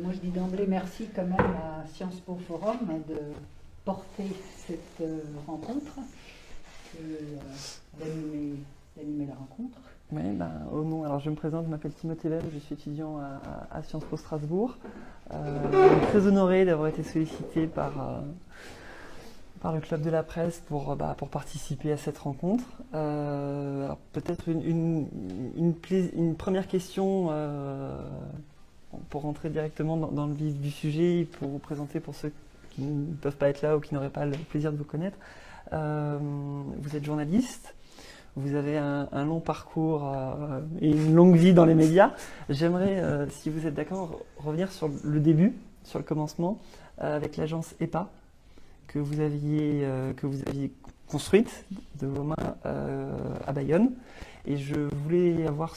Moi, je dis d'emblée merci quand même à Sciences Po Forum de porter cette rencontre, d'animer la rencontre. Oui, au nom, alors je me présente, je m'appelle Timothée Velle, je suis étudiant à Sciences Po Strasbourg. Très honoré d'avoir été sollicité par le Club de la Presse pour participer à cette rencontre. Alors peut-être une première question pour rentrer directement dans le vif du sujet, pour vous présenter pour ceux qui ne peuvent pas être là ou qui n'auraient pas le plaisir de vous connaître. Vous êtes journaliste. Vous avez un long parcours et une longue vie dans les médias. J'aimerais, si vous êtes d'accord, revenir sur le début, sur le commencement, avec l'agence EPA que vous aviez construite de vos mains à Bayonne. Et je voulais avoir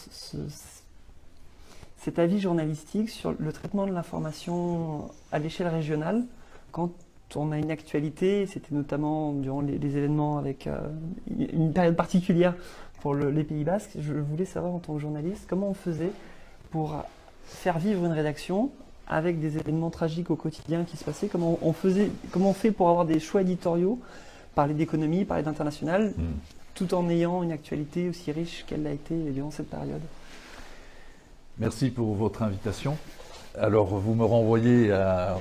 cet avis journalistique sur le traitement de l'information à l'échelle régionale quand on a une actualité, c'était notamment durant les événements avec une période particulière pour les Pays Basques. Je voulais savoir en tant que journaliste comment on faisait pour faire vivre une rédaction avec des événements tragiques au quotidien qui se passaient, comment on fait pour avoir des choix éditoriaux, parler d'économie, parler d'international, tout en ayant une actualité aussi riche qu'elle l'a été durant cette période. Merci pour votre invitation. Alors, vous me renvoyez à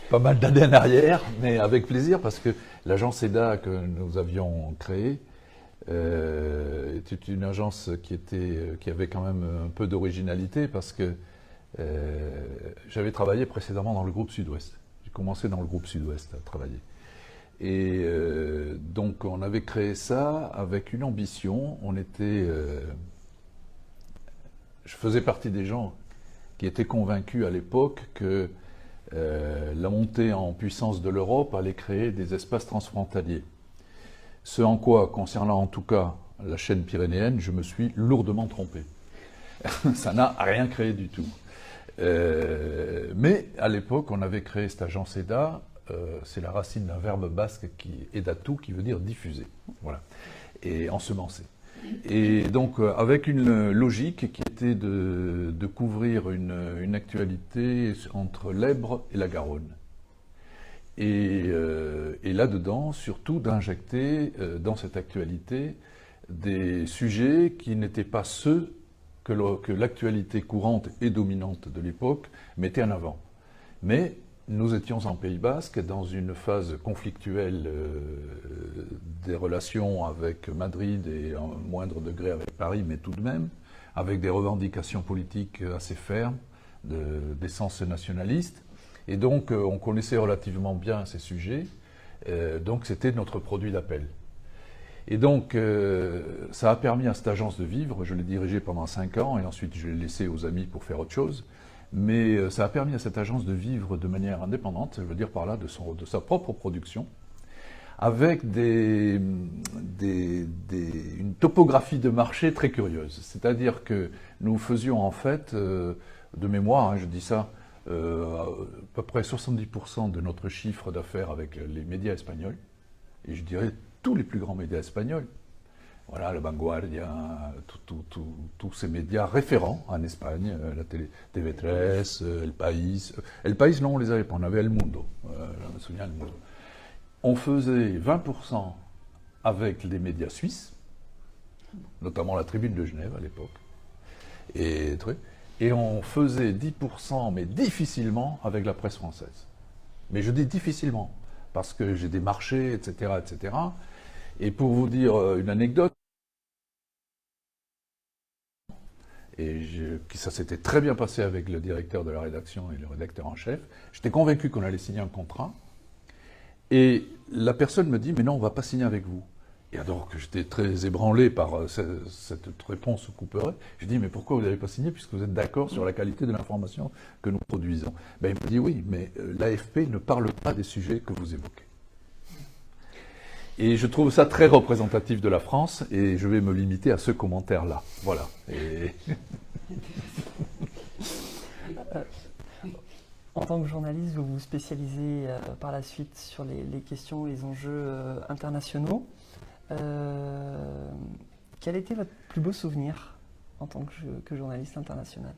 pas mal d'années en arrière, mais avec plaisir, parce que l'agence EDA que nous avions créée était une agence qui avait quand même un peu d'originalité, parce que j'avais travaillé précédemment dans le groupe Sud-Ouest. J'ai commencé dans le groupe Sud-Ouest à travailler. Et donc, on avait créé ça avec une ambition. Je faisais partie des gens qui étaient convaincus à l'époque que la montée en puissance de l'Europe allait créer des espaces transfrontaliers. Ce en quoi, concernant en tout cas la chaîne pyrénéenne, je me suis lourdement trompé. Ça n'a rien créé du tout. Mais à l'époque, on avait créé cette agence EDA, c'est la racine d'un verbe basque qui edatu, qui veut dire diffuser, voilà, et ensemencer. Et donc, avec une logique qui était de couvrir une actualité entre l'Èbre et la Garonne. Et là-dedans, surtout, d'injecter dans cette actualité des sujets qui n'étaient pas ceux que l'actualité courante et dominante de l'époque mettait en avant. Mais nous étions en Pays Basque dans une phase conflictuelle des relations avec Madrid et en moindre degré avec Paris, mais tout de même, avec des revendications politiques assez fermes, d'essence nationaliste. Et donc, on connaissait relativement bien ces sujets. Donc, c'était notre produit d'appel. Et donc, ça a permis à cette agence de vivre. Je l'ai dirigée pendant 5 ans et ensuite je l'ai laissée aux amis pour faire autre chose. Mais ça a permis à cette agence de vivre de manière indépendante, je veux dire par là de sa propre production, avec une topographie de marché très curieuse. C'est-à-dire que nous faisions en fait, de mémoire, je dis ça, à peu près 70% de notre chiffre d'affaires avec les médias espagnols, et je dirais tous les plus grands médias espagnols. Voilà, La Vanguardia, tous ces médias référents en Espagne, la télé, TV3, El País. El País, non, on les avait pas, on avait El Mundo, je me souviens, El Mundo. On faisait 20% avec les médias suisses, notamment la Tribune de Genève à l'époque, et on faisait 10%, mais difficilement, avec la presse française. Mais je dis difficilement, parce que j'ai des marchés, etc., etc. Et pour vous dire une anecdote, ça s'était très bien passé avec le directeur de la rédaction et le rédacteur en chef. J'étais convaincu qu'on allait signer un contrat. Et la personne me dit, mais non, on ne va pas signer avec vous. Et alors que j'étais très ébranlé par cette réponse couperet, je dis, mais pourquoi vous n'avez pas signé puisque vous êtes d'accord sur la qualité de l'information que nous produisons? Ben, il me dit, oui, mais l'AFP ne parle pas des sujets que vous évoquez. Et je trouve ça très représentatif de la France, et je vais me limiter à ce commentaire-là. Voilà. En tant que journaliste, vous vous spécialisez par la suite sur les questions et les enjeux internationaux. Quel était votre plus beau souvenir en tant que journaliste international?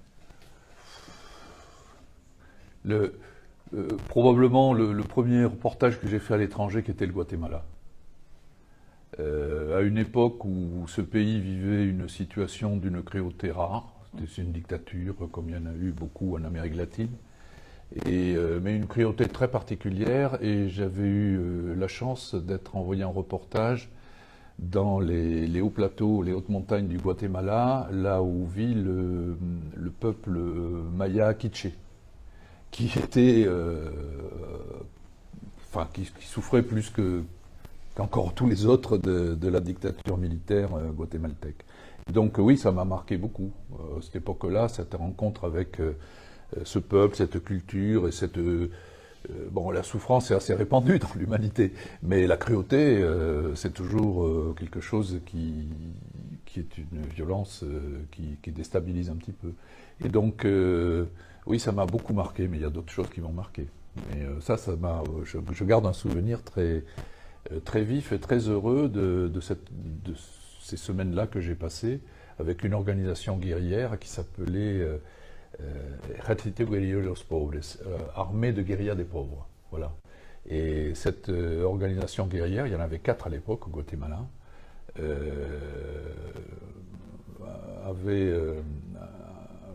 Probablement le premier reportage que j'ai fait à l'étranger, qui était le Guatemala. À une époque où ce pays vivait une situation d'une cruauté rare, c'était une dictature comme il y en a eu beaucoup en Amérique latine, mais une cruauté très particulière, et j'avais eu la chance d'être envoyé en reportage dans les hauts plateaux, les hautes montagnes du Guatemala, là où vit le peuple maya quiché, qui était, qui souffrait plus qu'encore tous les autres de la dictature militaire guatémaltèque. Donc oui, ça m'a marqué beaucoup, cette époque-là, cette rencontre avec ce peuple, cette culture et cette... la souffrance est assez répandue dans l'humanité, mais la cruauté, c'est toujours quelque chose qui est une violence qui déstabilise un petit peu. Et donc, oui, ça m'a beaucoup marqué, mais il y a d'autres choses qui m'ont marqué. Mais ça m'a... Je garde un souvenir très vif et très heureux de ces semaines-là que j'ai passées avec une organisation guerrière qui s'appelait Ejército Guerrillero de los Pobres, Armée de guérilla des pauvres. Voilà. Et cette organisation guerrière, il y en avait 4 à l'époque au Guatemala,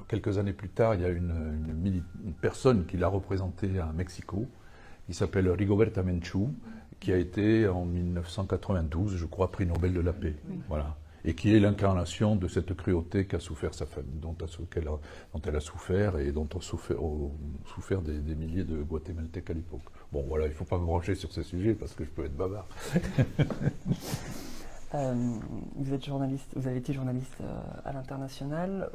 quelques années plus tard, il y a une personne qui l'a représentée à Mexico, qui s'appelle Rigoberta Menchú, qui a été en 1992, je crois, prix Nobel de la paix. Oui. Voilà. Et qui est l'incarnation de cette cruauté qu'a souffert sa famille, dont elle a souffert et dont ont souffert des milliers de Guatémaltèques à l'époque. Bon, voilà, il ne faut pas me brancher sur ces sujets parce que je peux être bavard. Vous êtes journaliste, vous avez été journaliste à l'international.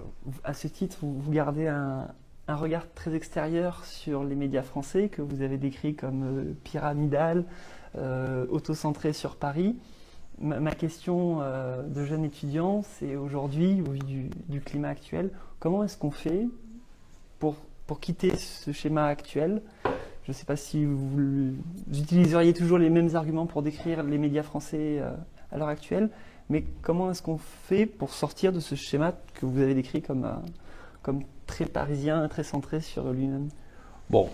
À ce titre, vous gardez un regard très extérieur sur les médias français que vous avez décrits comme pyramidal, auto-centré sur Paris. Ma question de jeune étudiant, c'est aujourd'hui, au vu du climat actuel, comment est-ce qu'on fait pour quitter ce schéma actuel? Je ne sais pas si vous utiliseriez toujours les mêmes arguments pour décrire les médias français à l'heure actuelle, mais comment est-ce qu'on fait pour sortir de ce schéma que vous avez décrit comme très parisien, très centré sur lui-même? Bon,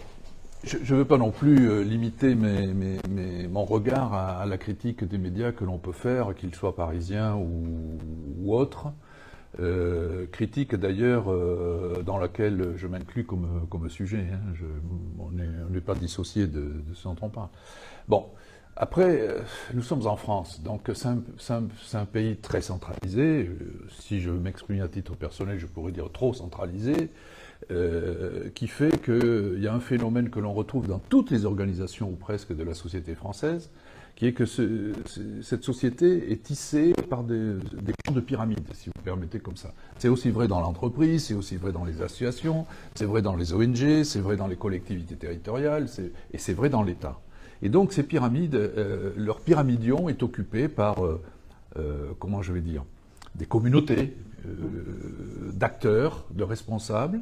je ne veux pas non plus limiter mon regard à la critique des médias que l'on peut faire, qu'ils soient parisiens ou autres. Critique d'ailleurs dans laquelle je m'inclus comme sujet. Hein. On n'est pas dissocié de ce dont on parle. Bon, après, nous sommes en France, donc c'est un pays très centralisé. Si je m'exprime à titre personnel, je pourrais dire trop centralisé. Qui fait qu'il y a un phénomène que l'on retrouve dans toutes les organisations ou presque de la société française, qui est que cette société est tissée par des plans de pyramide, si vous permettez comme ça. C'est aussi vrai dans l'entreprise, c'est aussi vrai dans les associations, c'est vrai dans les ONG, c'est vrai dans les collectivités territoriales, et c'est vrai dans l'État. Et donc ces pyramides, leur pyramidion est occupé par, comment je vais dire, des communautés d'acteurs, de responsables,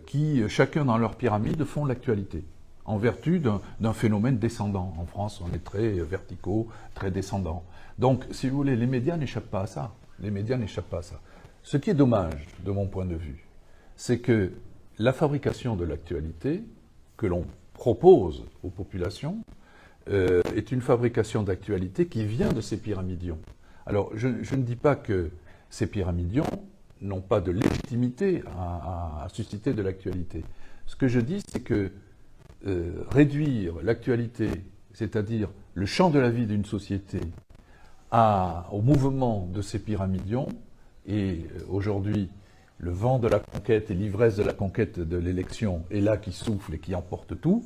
qui, chacun dans leur pyramide, font l'actualité, en vertu d'un phénomène descendant. En France, on est très verticaux, très descendants. Donc, si vous voulez, les médias n'échappent pas à ça. Les médias n'échappent pas à ça. Ce qui est dommage, de mon point de vue, c'est que la fabrication de l'actualité que l'on propose aux populations est une fabrication d'actualité qui vient de ces pyramidions. Alors, je ne dis pas que ces pyramidions n'ont pas de légitimité à susciter de l'actualité. Ce que je dis, c'est que réduire l'actualité, c'est-à-dire le champ de la vie d'une société, au mouvement de ces pyramidions, et aujourd'hui, le vent de la conquête et l'ivresse de la conquête de l'élection est là qui souffle et qui emporte tout,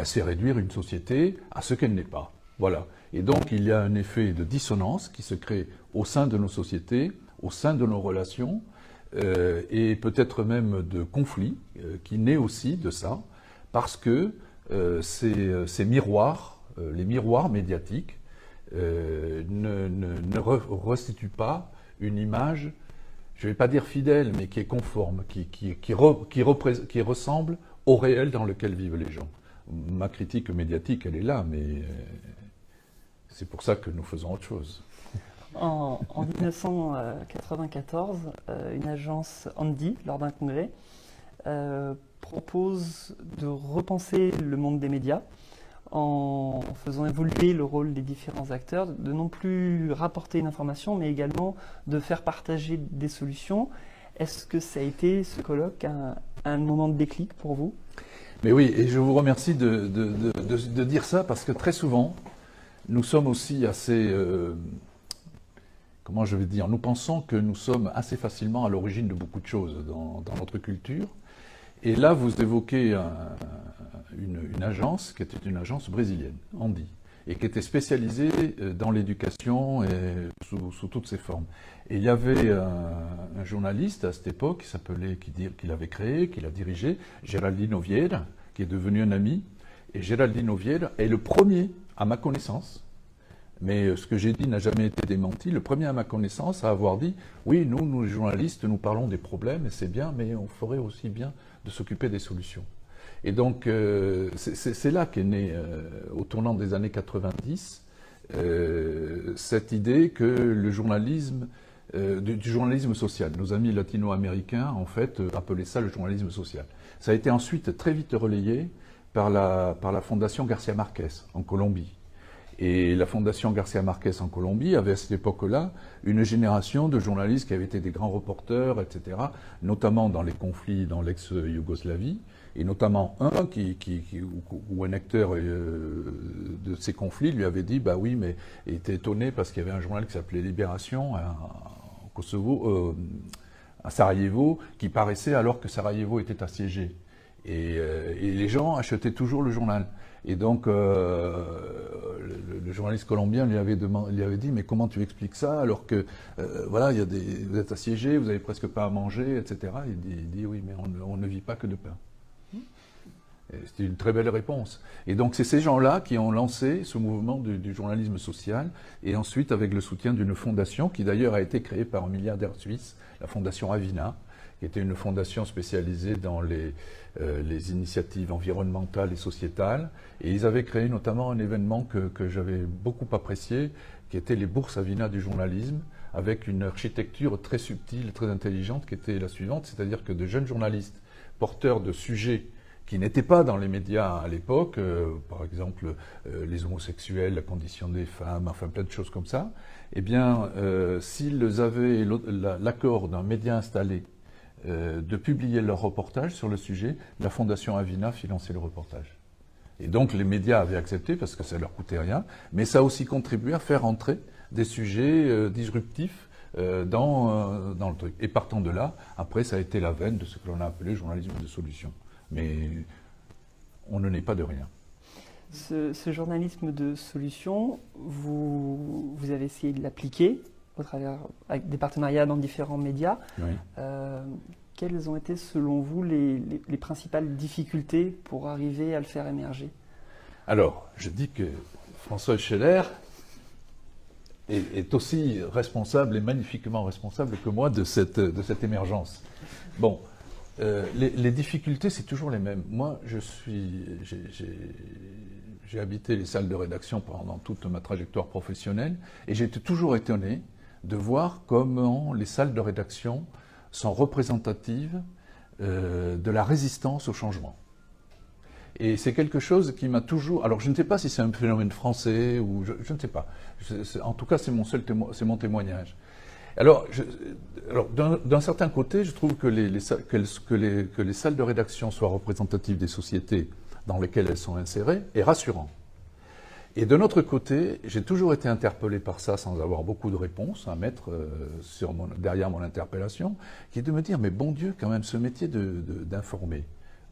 c'est réduire une société à ce qu'elle n'est pas. Voilà. Et donc, il y a un effet de dissonance qui se crée au sein de nos sociétés, au sein de nos relations, et peut-être même de conflits qui naît aussi de ça, parce que ces miroirs, les miroirs médiatiques, ne restituent pas une image, je ne vais pas dire fidèle, mais qui est conforme, qui ressemble au réel dans lequel vivent les gens. Ma critique médiatique, elle est là, mais c'est pour ça que nous faisons autre chose. En 1994, une agence Andy, lors d'un congrès, propose de repenser le monde des médias en faisant évoluer le rôle des différents acteurs, de non plus rapporter une information, mais également de faire partager des solutions. Est-ce que ça a été, ce colloque, un moment de déclic pour vous? Mais oui, et je vous remercie de dire ça, parce que très souvent, nous sommes aussi assez... comment je vais dire? Nous pensons que nous sommes assez facilement à l'origine de beaucoup de choses dans notre culture. Et là, vous évoquez une agence qui était une agence brésilienne, Andi, et qui était spécialisée dans l'éducation et sous toutes ses formes. Et il y avait un journaliste à cette époque qui l'avait créé, qui l'a dirigé, Geraldino Vieira, qui est devenu un ami. Et Geraldino Vieira est le premier, à ma connaissance, mais ce que j'ai dit n'a jamais été démenti, le premier à ma connaissance à avoir dit « Oui, nous les journalistes, nous parlons des problèmes, et c'est bien, mais on ferait aussi bien de s'occuper des solutions. » Et donc, c'est là qu'est née, au tournant des années 90, cette idée que le journalisme, du journalisme social, nos amis latino-américains, en fait, appelaient ça le journalisme social. Ça a été ensuite très vite relayé par la Fondation Garcia Marquez, en Colombie. Et la Fondation Garcia Marquez en Colombie avait à cette époque-là une génération de journalistes qui avaient été des grands reporters, etc., notamment dans les conflits dans l'ex-Yougoslavie, et notamment où un acteur de ces conflits lui avait dit, bah oui, mais il était étonné parce qu'il y avait un journal qui s'appelait Libération au Kosovo, à Sarajevo, qui paraissait alors que Sarajevo était assiégé. Et les gens achetaient toujours le journal. Et donc, le journaliste colombien lui avait dit, mais comment tu expliques ça alors que, voilà, vous êtes assiégé, vous n'avez presque pas à manger, etc. Il dit oui, mais on ne vit pas que de pain. C'était une très belle réponse. Et donc, c'est ces gens-là qui ont lancé ce mouvement du journalisme social, et ensuite avec le soutien d'une fondation qui d'ailleurs a été créée par un milliardaire suisse, la fondation Avina, qui était une fondation spécialisée dans les initiatives environnementales et sociétales. Et ils avaient créé notamment un événement que j'avais beaucoup apprécié, qui était les bourses Avina du journalisme, avec une architecture très subtile, très intelligente, qui était la suivante, c'est-à-dire que de jeunes journalistes porteurs de sujets qui n'étaient pas dans les médias à l'époque, par exemple les homosexuels, la condition des femmes, enfin plein de choses comme ça, eh bien, s'ils avaient l'accord d'un média installé de publier leur reportage sur le sujet, la Fondation Avina finançait le reportage. Et donc les médias avaient accepté parce que ça leur coûtait rien, mais ça a aussi contribué à faire entrer des sujets disruptifs dans le truc. Et partant de là, après ça a été la veine de ce que l'on a appelé journalisme de solution. Mais on ne naît pas de rien. Ce journalisme de solution, vous avez essayé de l'appliquer au travers avec des partenariats dans différents médias. Oui. Quelles ont été, selon vous, les principales difficultés pour arriver à le faire émerger? Alors, je dis que François Scheller est aussi responsable et magnifiquement responsable que moi de cette émergence. Bon, les difficultés, c'est toujours les mêmes. Moi, j'ai habité les salles de rédaction pendant toute ma trajectoire professionnelle et j'ai toujours étonné de voir comment les salles de rédaction sont représentatives de la résistance au changement. Et c'est quelque chose qui m'a toujours... Alors je ne sais pas si c'est un phénomène français ou... Je ne sais pas. En tout cas, c'est mon témoignage. Alors d'un certain côté, je trouve que les salles de rédaction soient représentatives des sociétés dans lesquelles elles sont insérées est rassurant. Et de notre côté, j'ai toujours été interpellé par ça sans avoir beaucoup de réponses à mettre derrière mon interpellation, qui est de me dire, mais bon Dieu, quand même, ce métier d'informer,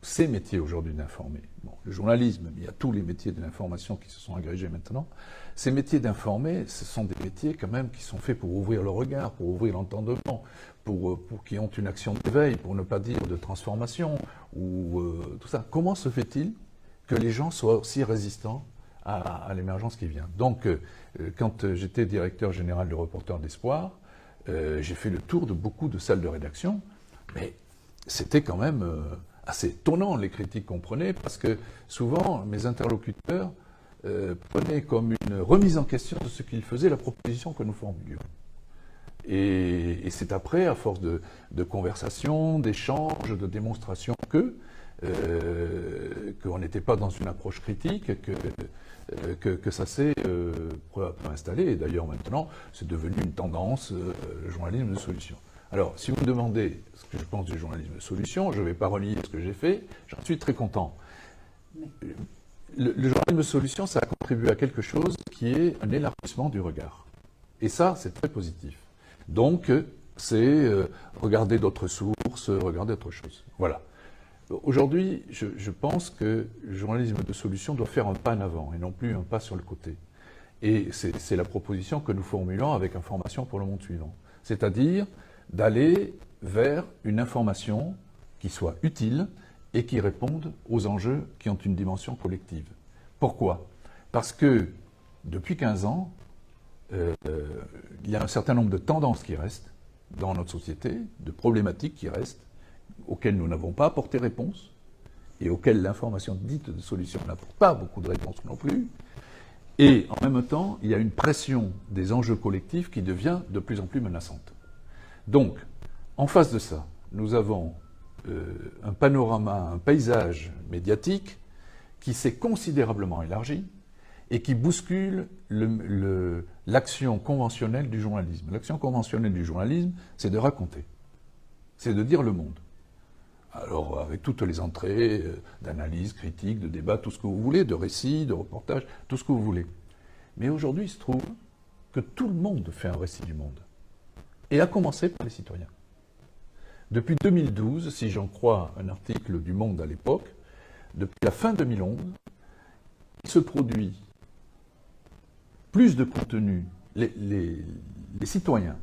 ces métiers aujourd'hui d'informer, bon, le journalisme, il y a tous les métiers de l'information qui se sont agrégés maintenant, ces métiers d'informer, ce sont des métiers quand même qui sont faits pour ouvrir le regard, pour ouvrir l'entendement, pour qui ont une action d'éveil, pour ne pas dire de transformation, ou tout ça. Comment se fait-il que les gens soient aussi résistants à l'émergence qui vient? Donc, quand j'étais directeur général de Reporters d'Espoir, j'ai fait le tour de beaucoup de salles de rédaction, mais c'était quand même assez étonnant les critiques qu'on prenait, parce que souvent, mes interlocuteurs prenaient comme une remise en question de ce qu'ils faisaient la proposition que nous formulions. Et c'est après, à force de conversation, d'échanges, de démonstrations qu'on n'était pas dans une approche critique, que ça s'est peu à peu installé. Et d'ailleurs, maintenant, c'est devenu une tendance, le journalisme de solution. Alors, si vous me demandez ce que je pense du journalisme de solution, je ne vais pas relier ce que j'ai fait, j'en suis très content. Le journalisme de solution, ça a contribué à quelque chose qui est un élargissement du regard. Et ça, c'est très positif. Donc, c'est regarder d'autres sources, regarder autre chose. Voilà. Aujourd'hui, je pense que le journalisme de solution doit faire un pas en avant et non plus un pas sur le côté. Et c'est la proposition que nous formulons avec Information pour le monde suivant. C'est-à-dire d'aller vers une information qui soit utile et qui réponde aux enjeux qui ont une dimension collective. Pourquoi ? Parce que depuis 15 ans, il y a un certain nombre de tendances qui restent dans notre société, de problématiques qui restent, auxquelles nous n'avons pas apporté réponse et auxquelles l'information dite de solution n'apporte pas beaucoup de réponses non plus. Et en même temps, il y a une pression des enjeux collectifs qui devient de plus en plus menaçante. Donc, en face de ça, nous avons un panorama, un paysage médiatique qui s'est considérablement élargi et qui bouscule l'action conventionnelle du journalisme. L'action conventionnelle du journalisme, c'est de raconter, c'est de dire le monde. Alors, avec toutes les entrées d'analyse, critique, de débat, tout ce que vous voulez, de récits, de reportages, tout ce que vous voulez. Mais aujourd'hui, il se trouve que tout le monde fait un récit du monde. Et à commencer par les citoyens. Depuis 2012, si j'en crois un article du Monde à l'époque, depuis la fin 2011, il se produit plus de contenu. Les citoyens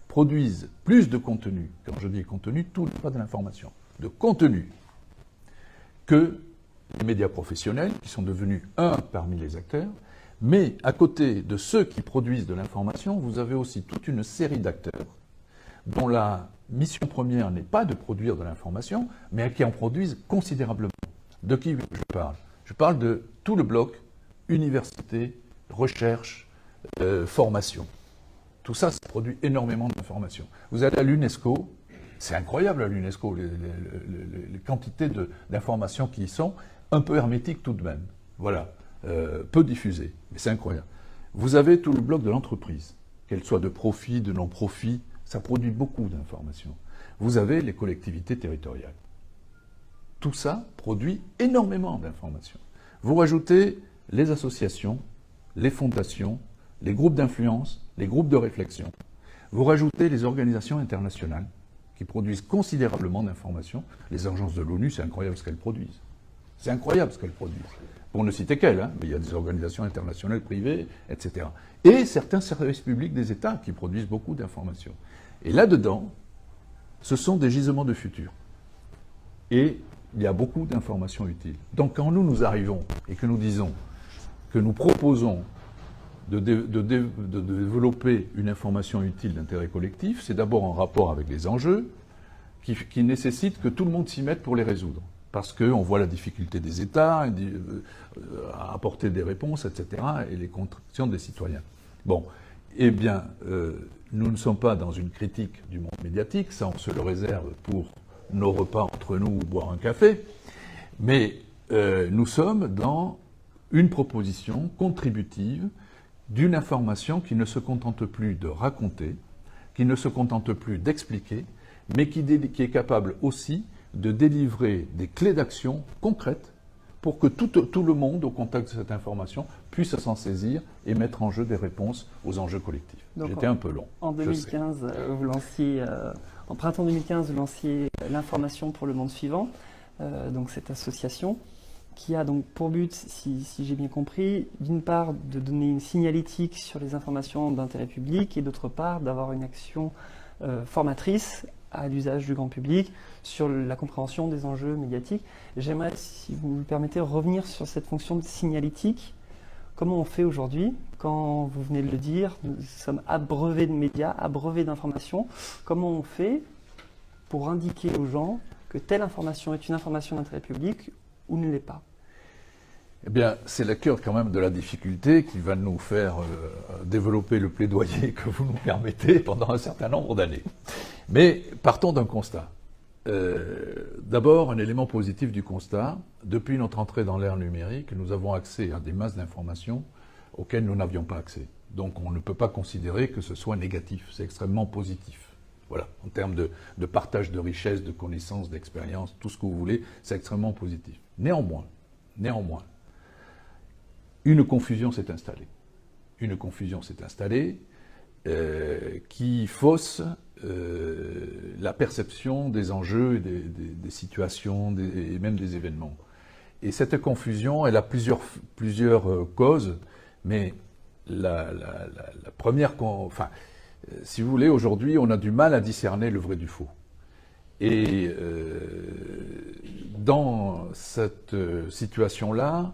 produisent plus de contenu, quand je dis contenu, tout n'est pas de l'information, de contenu, que les médias professionnels, qui sont devenus un parmi les acteurs, mais à côté de ceux qui produisent de l'information, vous avez aussi toute une série d'acteurs dont la mission première n'est pas de produire de l'information, mais qui en produisent considérablement. De qui je parle ? Je parle de tout le bloc université, recherche, formation. Tout ça, ça produit énormément d'informations. Vous allez à l'UNESCO, c'est incroyable à l'UNESCO, les quantités d'informations qui y sont, un peu hermétiques tout de même. Voilà, peu diffusées, mais c'est incroyable. Vous avez tout le bloc de l'entreprise, qu'elle soit de profit, de non-profit, ça produit beaucoup d'informations. Vous avez les collectivités territoriales. Tout ça produit énormément d'informations. Vous rajoutez les associations, les fondations, les groupes d'influence, les groupes de réflexion. Vous rajoutez les organisations internationales qui produisent considérablement d'informations. Les agences de l'ONU, c'est incroyable ce qu'elles produisent. C'est incroyable ce qu'elles produisent. Pour ne citer qu'elles, hein, mais il y a des organisations internationales privées, etc. Et certains services publics des États qui produisent beaucoup d'informations. Et là-dedans, ce sont des gisements de futur. Et il y a beaucoup d'informations utiles. Donc quand nous arrivons et que nous disons, que nous proposons de développer une information utile d'intérêt collectif, c'est d'abord en rapport avec les enjeux qui nécessitent que tout le monde s'y mette pour les résoudre. Parce qu'on voit la difficulté des États à apporter des réponses, etc., et les contradictions des citoyens. Bon, eh bien, nous ne sommes pas dans une critique du monde médiatique, ça on se le réserve pour nos repas entre nous ou boire un café, mais nous sommes dans une proposition contributive d'une information qui ne se contente plus de raconter, qui ne se contente plus d'expliquer, mais qui est capable aussi de délivrer des clés d'action concrètes pour que tout le monde, au contact de cette information, puisse s'en saisir et mettre en jeu des réponses aux enjeux collectifs. J'étais un peu long. En 2015, vous lanciez, en printemps 2015, vous lanciez l'Information pour le monde suivant, donc cette association, qui a donc pour but, si j'ai bien compris, d'une part de donner une signalétique sur les informations d'intérêt public et d'autre part d'avoir une action formatrice à l'usage du grand public sur la compréhension des enjeux médiatiques. J'aimerais, si vous me le permettez, revenir sur cette fonction de signalétique. Comment on fait aujourd'hui, quand vous venez de le dire, nous sommes abreuvés de médias, abreuvés d'informations, comment on fait pour indiquer aux gens que telle information est une information d'intérêt public ou ne l'est pas ? Eh bien, c'est le cœur quand même de la difficulté qui va nous faire développer le plaidoyer que vous nous permettez pendant un certain nombre d'années. Mais partons d'un constat. D'abord, un élément positif du constat. Depuis notre entrée dans l'ère numérique, nous avons accès à des masses d'informations auxquelles nous n'avions pas accès. Donc on ne peut pas considérer que ce soit négatif, c'est extrêmement positif. Voilà, en termes de partage de richesses, de connaissances, d'expériences, tout ce que vous voulez, c'est extrêmement positif. Néanmoins, une confusion s'est installée. Une confusion s'est installée qui fausse la perception des enjeux, et des situations et même des événements. Et cette confusion, elle a plusieurs causes, mais la première, si vous voulez, aujourd'hui, on a du mal à discerner le vrai du faux. Et dans cette situation-là,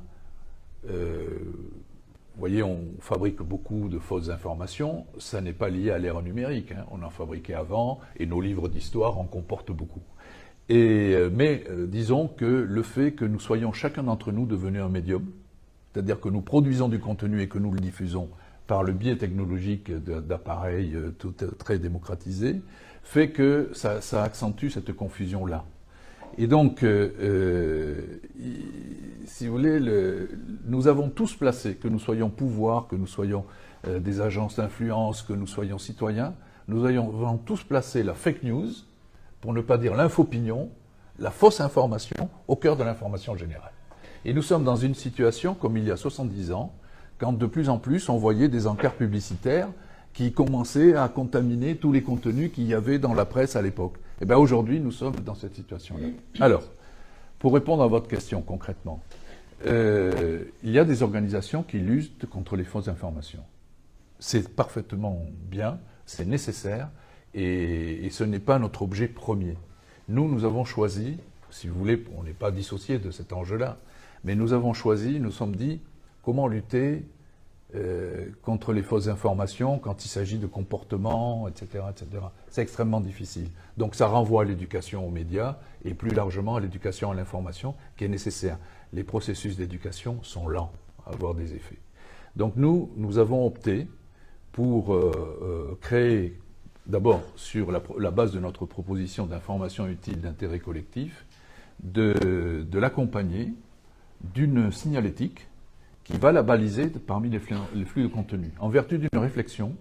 vous voyez, on fabrique beaucoup de fausses informations. Ça n'est pas lié à l'ère numérique, hein. On en fabriquait avant, et nos livres d'histoire en comportent beaucoup. Mais disons que le fait que nous soyons chacun d'entre nous devenus un médium, c'est-à-dire que nous produisons du contenu et que nous le diffusons par le biais technologique d'appareils très démocratisés, fait que ça accentue cette confusion-là. Et donc, si vous voulez, nous avons tous placé, que nous soyons pouvoir, que nous soyons des agences d'influence, que nous soyons citoyens, nous avons tous placé la fake news, pour ne pas dire l'infopinion, la fausse information, au cœur de l'information générale. Et nous sommes dans une situation, comme il y a 70 ans, quand de plus en plus on voyait des encarts publicitaires qui commençaient à contaminer tous les contenus qu'il y avait dans la presse à l'époque. Et bien aujourd'hui, nous sommes dans cette situation-là. Alors, pour répondre à votre question concrètement, il y a des organisations qui luttent contre les fausses informations. C'est parfaitement bien, c'est nécessaire, et ce n'est pas notre objet premier. Nous avons choisi, si vous voulez, on n'est pas dissocié de cet enjeu-là, mais nous avons choisi, nous sommes dit, comment lutter contre les fausses informations quand il s'agit de comportements, etc., etc. C'est extrêmement difficile. Donc ça renvoie à l'éducation aux médias et plus largement à l'éducation à l'information qui est nécessaire. Les processus d'éducation sont lents à avoir des effets. Donc nous avons opté pour créer, d'abord sur la base de notre proposition d'information utile d'intérêt collectif, de l'accompagner d'une signalétique qui va la baliser parmi les flux de contenu, en vertu d'une réflexion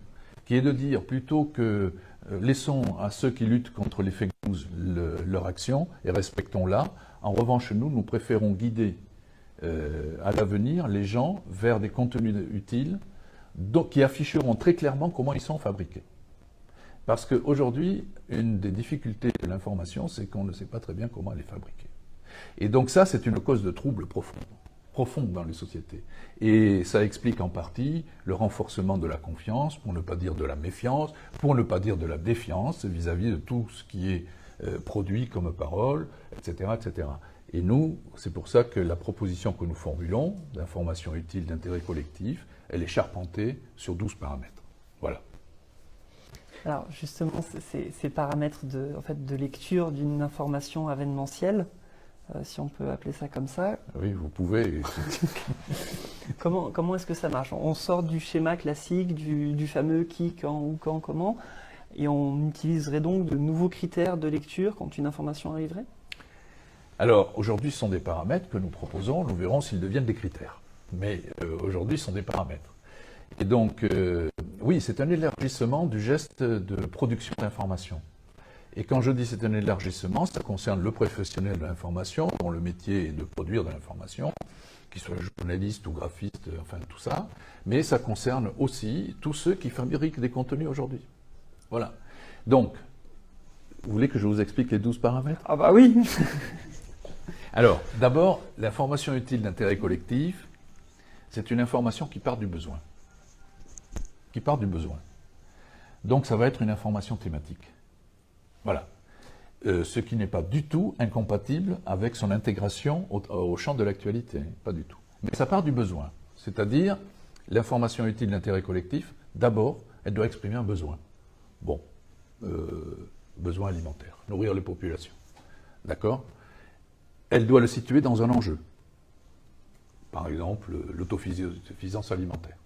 qui est de dire, plutôt que laissons à ceux qui luttent contre les fake news leur action et respectons-la, en revanche, nous préférons guider à l'avenir les gens vers des contenus utiles qui afficheront très clairement comment ils sont fabriqués. Parce qu'aujourd'hui, une des difficultés de l'information, c'est qu'on ne sait pas très bien comment elle est fabriquée. Et donc ça, c'est une cause de trouble profonde dans les sociétés. Et ça explique en partie le renforcement de la confiance, pour ne pas dire de la méfiance, pour ne pas dire de la défiance vis-à-vis de tout ce qui est produit comme parole, etc., etc. Et nous, c'est pour ça que la proposition que nous formulons, d'information utile d'intérêt collectif, elle est charpentée sur 12 paramètres. Voilà. Alors justement, ces paramètres de lecture d'une information événementielle, si on peut appeler ça comme ça. Oui, vous pouvez. Comment est-ce que ça marche? On sort du schéma classique, du fameux qui, quand, où, quand, comment, et on utiliserait donc de nouveaux critères de lecture quand une information arriverait? Alors, aujourd'hui, ce sont des paramètres que nous proposons, nous verrons s'ils deviennent des critères. Mais aujourd'hui, ce sont des paramètres. Et donc, oui, c'est un élargissement du geste de production d'information. Et quand je dis c'est un élargissement, ça concerne le professionnel de l'information, dont le métier est de produire de l'information, qu'il soit journaliste ou graphiste, enfin tout ça, mais ça concerne aussi tous ceux qui fabriquent des contenus aujourd'hui. Voilà. Donc, vous voulez que je vous explique les 12 paramètres? Ah bah oui. Alors, d'abord, l'information utile d'intérêt collectif, c'est une information qui part du besoin. Qui part du besoin. Donc ça va être une information thématique. Voilà. Ce qui n'est pas du tout incompatible avec son intégration au champ de l'actualité. Pas du tout. Mais ça part du besoin. C'est-à-dire, l'information utile d'intérêt collectif, d'abord, elle doit exprimer un besoin. Bon. Besoin alimentaire. Nourrir les populations. D'accord? Elle doit le situer dans un enjeu. par exemple l'autosuffisance alimentaire.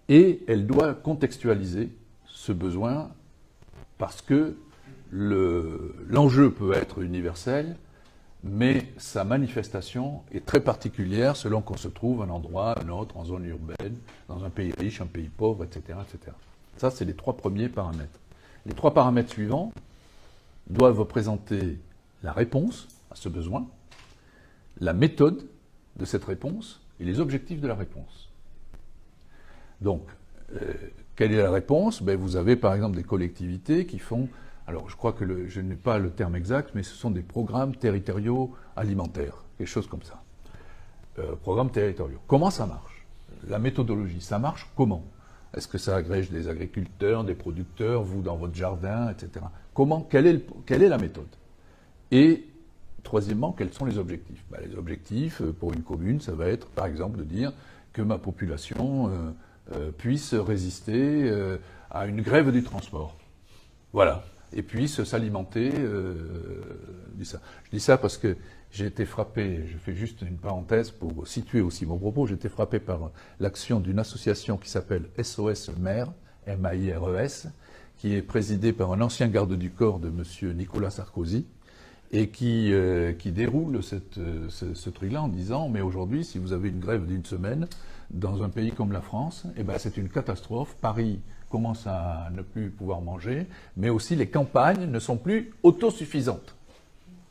Et elle doit contextualiser ce besoin parce que l'enjeu peut être universel, mais sa manifestation est très particulière selon qu'on se trouve à un endroit, un autre, en zone urbaine, dans un pays riche, un pays pauvre, etc. etc. Ça, c'est les 3 premiers paramètres. Les 3 paramètres suivants doivent représenter la réponse à ce besoin, la méthode de cette réponse et les objectifs de la réponse. Donc, quelle est la réponse? Vous avez par exemple des collectivités qui font, alors je crois que je n'ai pas le terme exact, mais ce sont des programmes territoriaux alimentaires, quelque chose comme ça. Programmes territoriaux. Comment ça marche? La méthodologie, ça marche comment? Est-ce que ça agrège des agriculteurs, des producteurs, vous dans votre jardin, etc. Quelle est la méthode? Et troisièmement, quels sont les objectifs? Les objectifs pour une commune, ça va être par exemple de dire que ma population puisse résister à une grève du transport. Voilà. Et puisse s'alimenter de ça. Je dis ça parce que j'ai été frappé, je fais juste une parenthèse pour situer aussi mon propos, j'ai été frappé par l'action d'une association qui s'appelle SOS Maire, M-A-I-R-E-S, qui est présidée par un ancien garde du corps de M. Nicolas Sarkozy, et qui déroule ce truc-là en disant « Mais aujourd'hui, si vous avez une grève d'une semaine, dans un pays comme la France, c'est une catastrophe. Paris commence à ne plus pouvoir manger, mais aussi les campagnes ne sont plus autosuffisantes. »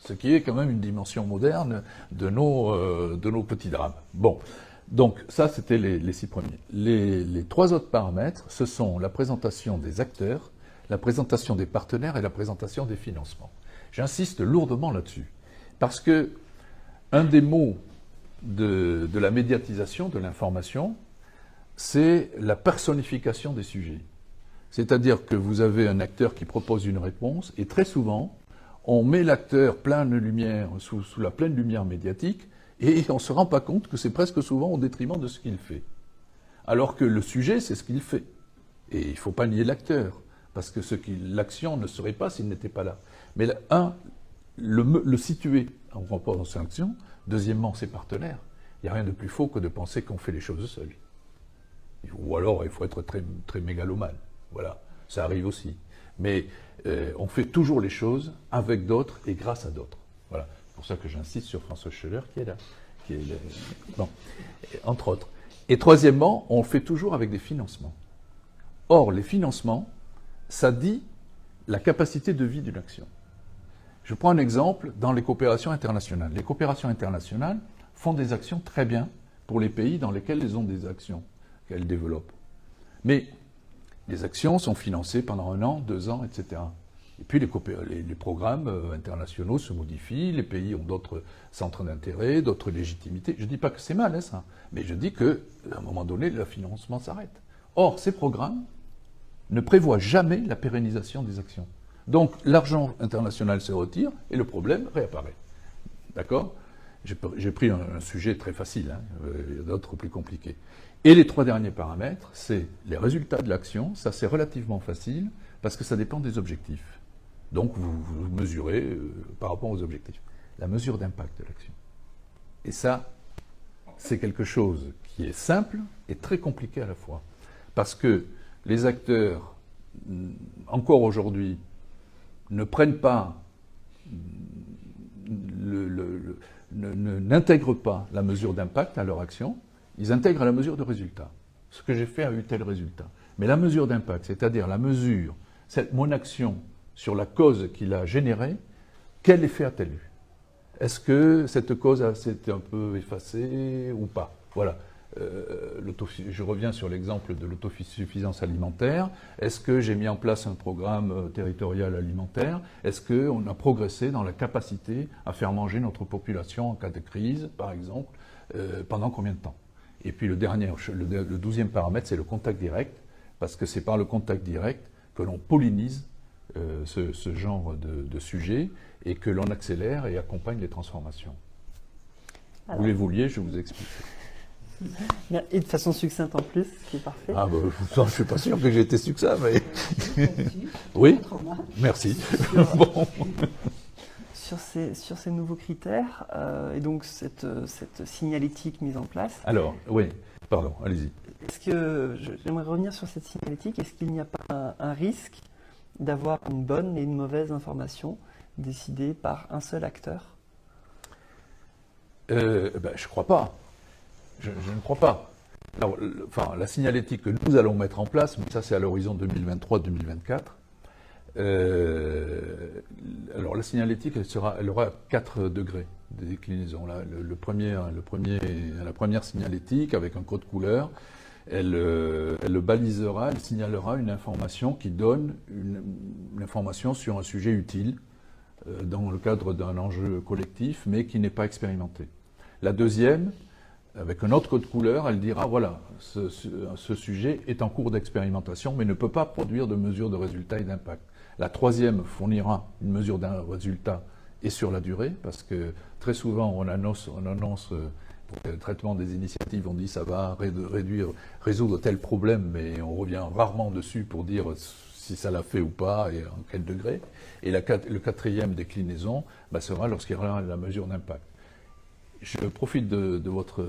Ce qui est quand même une dimension moderne de nos petits drames. Bon, donc ça c'était les 6 premiers. Les 3 autres paramètres, ce sont la présentation des acteurs, la présentation des partenaires et la présentation des financements. J'insiste lourdement là-dessus, parce que un des mots de la médiatisation, de l'information, c'est la personnification des sujets. C'est-à-dire que vous avez un acteur qui propose une réponse, et très souvent, on met l'acteur plein de lumière, sous la pleine lumière médiatique, et on ne se rend pas compte que c'est presque souvent au détriment de ce qu'il fait. Alors que le sujet, c'est ce qu'il fait. Et il ne faut pas nier l'acteur, parce que l'action ne serait pas s'il n'était pas là. Mais le situer en rapport dans son action. Deuxièmement, ses partenaires. Il n'y a rien de plus faux que de penser qu'on fait les choses seul. Ou alors, il faut être très, très mégalomane. Voilà, ça arrive aussi. Mais on fait toujours les choses avec d'autres et grâce à d'autres. Voilà, c'est pour ça que j'insiste sur François Scheller qui est là. Bon, entre autres. Et troisièmement, on le fait toujours avec des financements. Or, les financements, ça dit la capacité de vie d'une action. Je prends un exemple dans les coopérations internationales. Les coopérations internationales font des actions très bien pour les pays dans lesquels elles ont des actions qu'elles développent. Mais les actions sont financées pendant 1 an, 2 ans, etc. Et puis les programmes internationaux se modifient, les pays ont d'autres centres d'intérêt, d'autres légitimités. Je ne dis pas que c'est mal, ça, mais je dis qu'à un moment donné, le financement s'arrête. Or, ces programmes ne prévoient jamais la pérennisation des actions. Donc, l'argent international se retire et le problème réapparaît. D'accord? J'ai pris un sujet très facile, il y a d'autres plus compliqués. Et les 3 derniers paramètres, c'est les résultats de l'action. Ça, c'est relativement facile parce que ça dépend des objectifs. Donc, vous mesurez par rapport aux objectifs. La mesure d'impact de l'action. Et ça, c'est quelque chose qui est simple et très compliqué à la fois. Parce que les acteurs, encore aujourd'hui, ne prennent pas, n'intègrent pas la mesure d'impact à leur action, ils intègrent la mesure de résultat. Ce que j'ai fait a eu tel résultat. Mais la mesure d'impact, c'est-à-dire la mesure, mon action sur la cause qui l'a générée, quel effet a-t-elle eu? Est-ce que cette cause s'est un peu effacée ou pas? Voilà. Je reviens sur l'exemple de l'autosuffisance alimentaire. Est-ce que j'ai mis en place un programme territorial alimentaire? Est-ce qu'on a progressé dans la capacité à faire manger notre population en cas de crise, par exemple, pendant combien de temps? Et puis le 12e paramètre, c'est le contact direct, parce que c'est par le contact direct que l'on pollinise ce genre de sujet et que l'on accélère et accompagne les transformations. Alors, vous les vouliez, je vous explique. Et de façon succincte en plus, ce qui est parfait. Ah je ne suis pas sûr que j'ai été succinct, mais... Oui, merci. Bon. sur ces nouveaux critères et donc cette signalétique mise en place. Alors, oui, pardon, allez-y. J'aimerais revenir sur cette signalétique. Est-ce qu'il n'y a pas un risque d'avoir une bonne et une mauvaise information décidée par un seul acteur? Je ne crois pas. Je ne crois pas. Alors, la signalétique que nous allons mettre en place, mais ça c'est à l'horizon 2023-2024. Alors la signalétique, elle aura 4 degrés de déclinaison. Là, la première signalétique avec un code couleur, elle le balisera, elle signalera une information qui donne une information sur un sujet utile dans le cadre d'un enjeu collectif, mais qui n'est pas expérimenté. La deuxième, avec un autre code couleur, elle dira voilà, ce sujet est en cours d'expérimentation, mais ne peut pas produire de mesure de résultat et d'impact. La troisième fournira une mesure d'un résultat et sur la durée, parce que très souvent on annonce pour le traitement des initiatives, on dit ça va résoudre tel problème, mais on revient rarement dessus pour dire si ça l'a fait ou pas et en quel degré. Et le quatrième déclinaison sera lorsqu'il y aura la mesure d'impact. Je profite de votre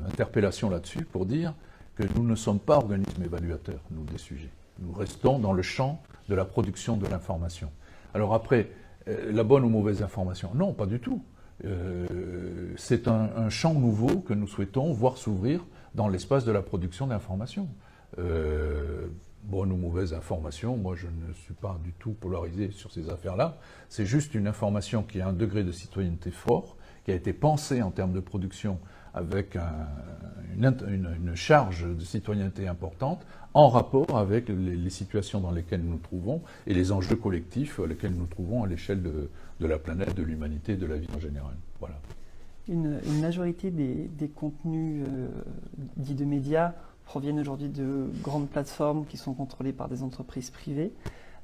interpellation là-dessus pour dire que nous ne sommes pas organismes évaluateurs, nous, des sujets. Nous restons dans le champ de la production de l'information. Alors après, la bonne ou mauvaise information? Non, pas du tout. C'est un champ nouveau que nous souhaitons voir s'ouvrir dans l'espace de la production d'information. Bonne ou mauvaise information, moi je ne suis pas du tout polarisé sur ces affaires-là. C'est juste une information qui a un degré de citoyenneté fort, qui a été pensée en termes de production avec une charge de citoyenneté importante, en rapport avec les situations dans lesquelles nous nous trouvons et les enjeux collectifs à lesquels nous nous trouvons à l'échelle de la planète, de l'humanité, de la vie en général. Voilà. Une majorité des contenus dits de médias proviennent aujourd'hui de grandes plateformes qui sont contrôlées par des entreprises privées.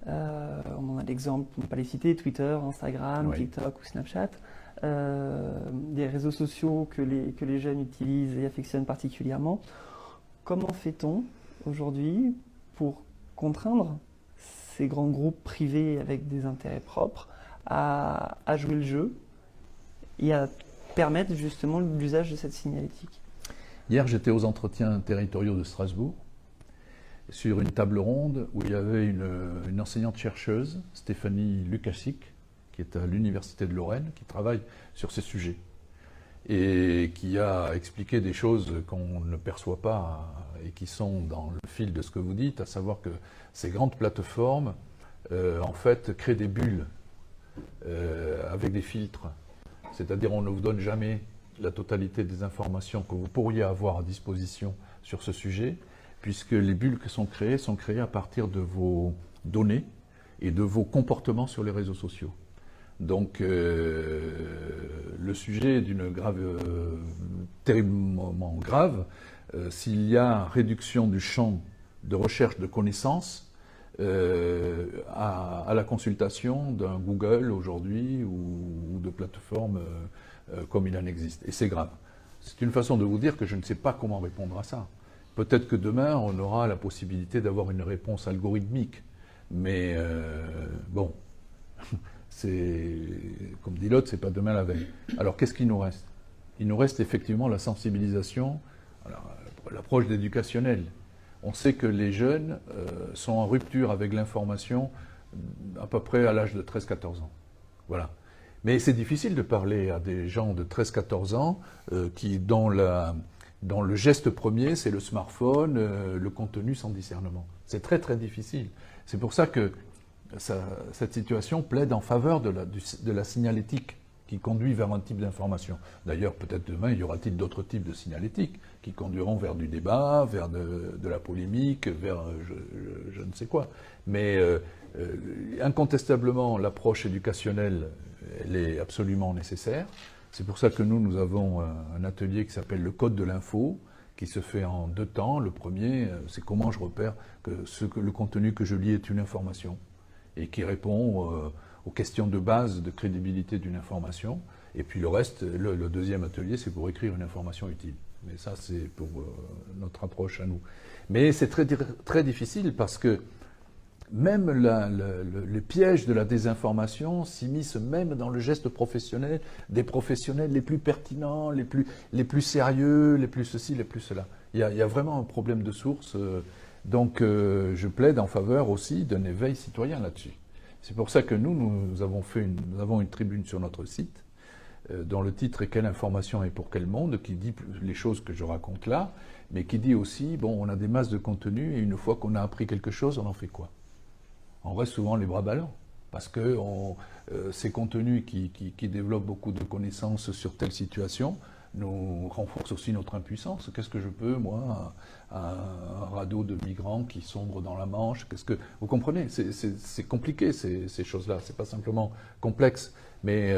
On en a l'exemple, pour ne pas les citer, Twitter, Instagram, oui. TikTok ou Snapchat. Des réseaux sociaux que les jeunes utilisent et affectionnent particulièrement. Comment fait-on aujourd'hui pour contraindre ces grands groupes privés avec des intérêts propres à jouer le jeu et à permettre justement l'usage de cette signalétique? Hier, j'étais aux entretiens territoriaux de Strasbourg sur une table ronde où il y avait une enseignante-chercheuse, Stéphanie Lukasik, qui est à l'Université de Lorraine, qui travaille sur ces sujets et qui a expliqué des choses qu'on ne perçoit pas et qui sont dans le fil de ce que vous dites, à savoir que ces grandes plateformes, en fait, créent des bulles avec des filtres. C'est-à-dire on ne vous donne jamais la totalité des informations que vous pourriez avoir à disposition sur ce sujet, puisque les bulles qui sont créées à partir de vos données et de vos comportements sur les réseaux sociaux. Donc le sujet est terriblement grave. S'il y a réduction du champ de recherche de connaissances à la consultation d'un Google aujourd'hui ou de plateformes comme il en existe. Et c'est grave. C'est une façon de vous dire que je ne sais pas comment répondre à ça. Peut-être que demain, on aura la possibilité d'avoir une réponse algorithmique. Mais bon, c'est, comme dit l'autre, c'est pas demain la veille. Alors qu'est-ce qu'il nous reste? Il nous reste effectivement la sensibilisation, l'approche éducationnelle. On sait que les jeunes sont en rupture avec l'information à peu près à l'âge de 13-14 ans. Voilà. Mais c'est difficile de parler à des gens de 13-14 ans dont le geste premier, c'est le smartphone, le contenu sans discernement. C'est très très difficile. C'est pour ça que cette situation plaide en faveur de la signalétique qui conduit vers un type d'information. D'ailleurs, peut-être demain, il y aura-t-il d'autres types de signalétique qui conduiront vers du débat, vers de la polémique, vers je ne sais quoi. Mais incontestablement, l'approche éducationnelle, elle est absolument nécessaire. C'est pour ça que nous avons un atelier qui s'appelle le Code de l'info, qui se fait en 2 temps. Le premier, c'est comment je repère que le contenu que je lis est une information et qui répond aux questions de base de crédibilité d'une information. Et puis le reste, le deuxième atelier, c'est pour écrire une information utile. Mais ça, c'est pour notre approche à nous. Mais c'est très, très difficile parce que même les pièges de la désinformation s'immiscent même dans le geste professionnel, des professionnels les plus pertinents, les plus sérieux, les plus ceci, les plus cela. Il y a vraiment un problème de source. Donc je plaide en faveur aussi d'un éveil citoyen là-dessus. C'est pour ça que nous avons une tribune sur notre site, dont le titre est « Quelle information et pour quel monde ?», qui dit les choses que je raconte là, mais qui dit aussi, bon, on a des masses de contenu, et une fois qu'on a appris quelque chose, on en fait quoi? On reste souvent les bras ballants, parce que ces contenus qui développent beaucoup de connaissances sur telle situation nous renforcent aussi notre impuissance. Qu'est-ce que je peux, moi, un radeau de migrants qui sombre dans la Manche, vous comprenez, c'est compliqué ces choses-là, c'est pas simplement complexe, mais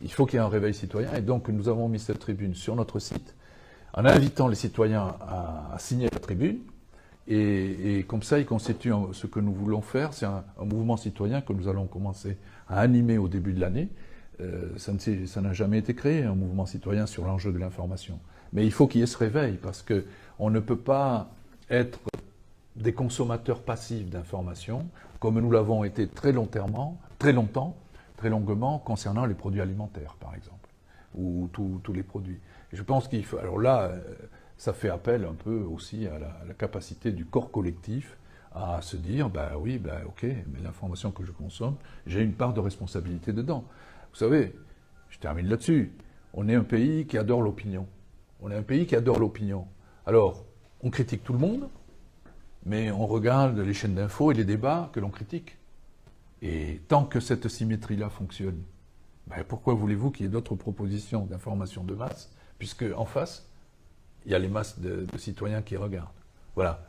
il faut qu'il y ait un réveil citoyen, et donc nous avons mis cette tribune sur notre site, en invitant les citoyens à signer la tribune, et comme ça, il constitue ce que nous voulons faire, c'est un mouvement citoyen que nous allons commencer à animer au début de l'année. Ça n'a jamais été créé, un mouvement citoyen sur l'enjeu de l'information. Mais il faut qu'il y ait ce réveil, parce qu'on ne peut pas être des consommateurs passifs d'informations, comme nous l'avons été très longuement, concernant les produits alimentaires, par exemple, ou tous les produits. Et je pense qu'il faut... Alors là, ça fait appel un peu aussi à la capacité du corps collectif à se dire, ok, mais l'information que je consomme, j'ai une part de responsabilité dedans. Vous savez, je termine là-dessus, on est un pays qui adore l'opinion. Alors, on critique tout le monde, mais on regarde les chaînes d'infos et les débats que l'on critique. Et tant que cette symétrie-là fonctionne, pourquoi voulez-vous qu'il y ait d'autres propositions d'information de masse, puisque en face, il y a les masses de citoyens qui regardent. Voilà,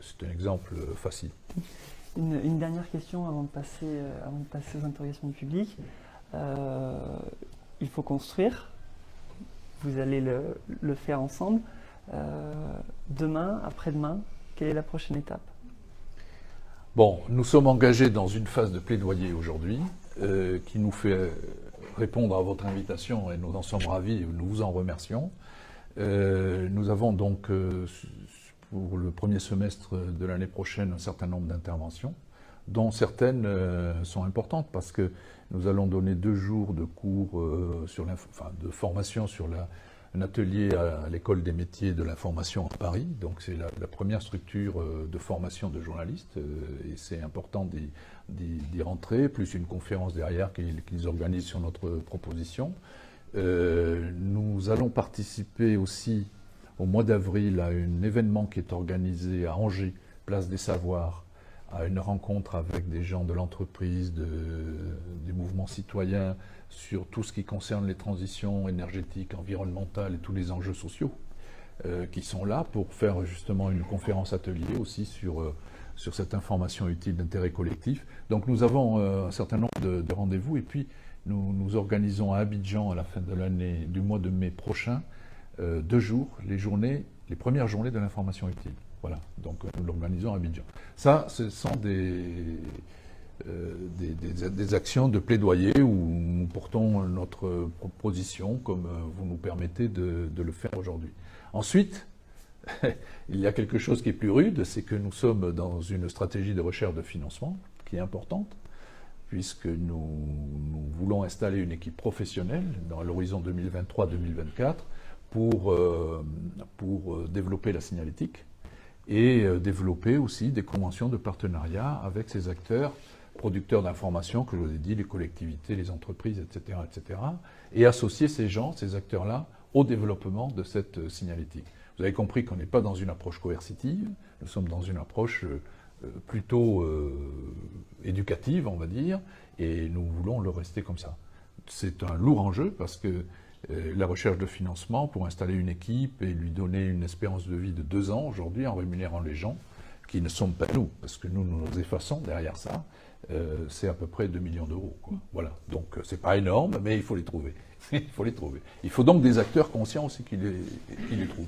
c'est un exemple facile. Une dernière question avant de passer aux interrogations du public. Il faut construire, vous allez le faire ensemble. Demain, après-demain, quelle est la prochaine étape? Bon, nous sommes engagés dans une phase de plaidoyer aujourd'hui qui nous fait répondre à votre invitation, et nous en sommes ravis et nous vous en remercions. Nous avons donc pour le premier semestre de l'année prochaine un certain nombre d'interventions, dont certaines sont importantes, parce que nous allons donner 2 jours de cours de formation sur un atelier à l'école des métiers de l'information à Paris. Donc c'est la première structure de formation de journalistes, et c'est important d'y rentrer, plus une conférence derrière qu'ils organisent sur notre proposition. Nous allons participer aussi au mois d'avril à un événement qui est organisé à Angers, Place des Savoirs, à une rencontre avec des gens de l'entreprise, des mouvements citoyens, sur tout ce qui concerne les transitions énergétiques, environnementales et tous les enjeux sociaux qui sont là pour faire justement une conférence atelier aussi sur cette information utile d'intérêt collectif. Donc nous avons un certain nombre de rendez-vous, et puis nous organisons à Abidjan à la fin de l'année, du mois de mai prochain, 2 jours, les premières journées de l'information utile. Voilà, donc nous l'organisons à Abidjan. Ça, ce sont des actions de plaidoyer où nous portons notre proposition, comme vous nous permettez de le faire aujourd'hui. Ensuite, il y a quelque chose qui est plus rude, c'est que nous sommes dans une stratégie de recherche de financement qui est importante, puisque nous voulons installer une équipe professionnelle dans l'horizon 2023-2024 pour développer la signalétique et développer aussi des conventions de partenariat avec ces acteurs producteurs d'informations, que je vous ai dit, les collectivités, les entreprises, etc., et associer ces acteurs-là au développement de cette signalétique. Vous avez compris qu'on n'est pas dans une approche coercitive, nous sommes dans une approche plutôt éducative, on va dire, et nous voulons le rester comme ça. C'est un lourd enjeu, parce que la recherche de financement pour installer une équipe et lui donner une espérance de vie de 2 ans aujourd'hui en rémunérant les gens, qui ne sont pas nous, parce que nous nous effaçons derrière ça, c'est à peu près 2 millions d'euros. Voilà. Donc c'est pas énorme, mais il faut les trouver. Il faut les trouver. Il faut donc des acteurs conscients aussi qui les trouvent.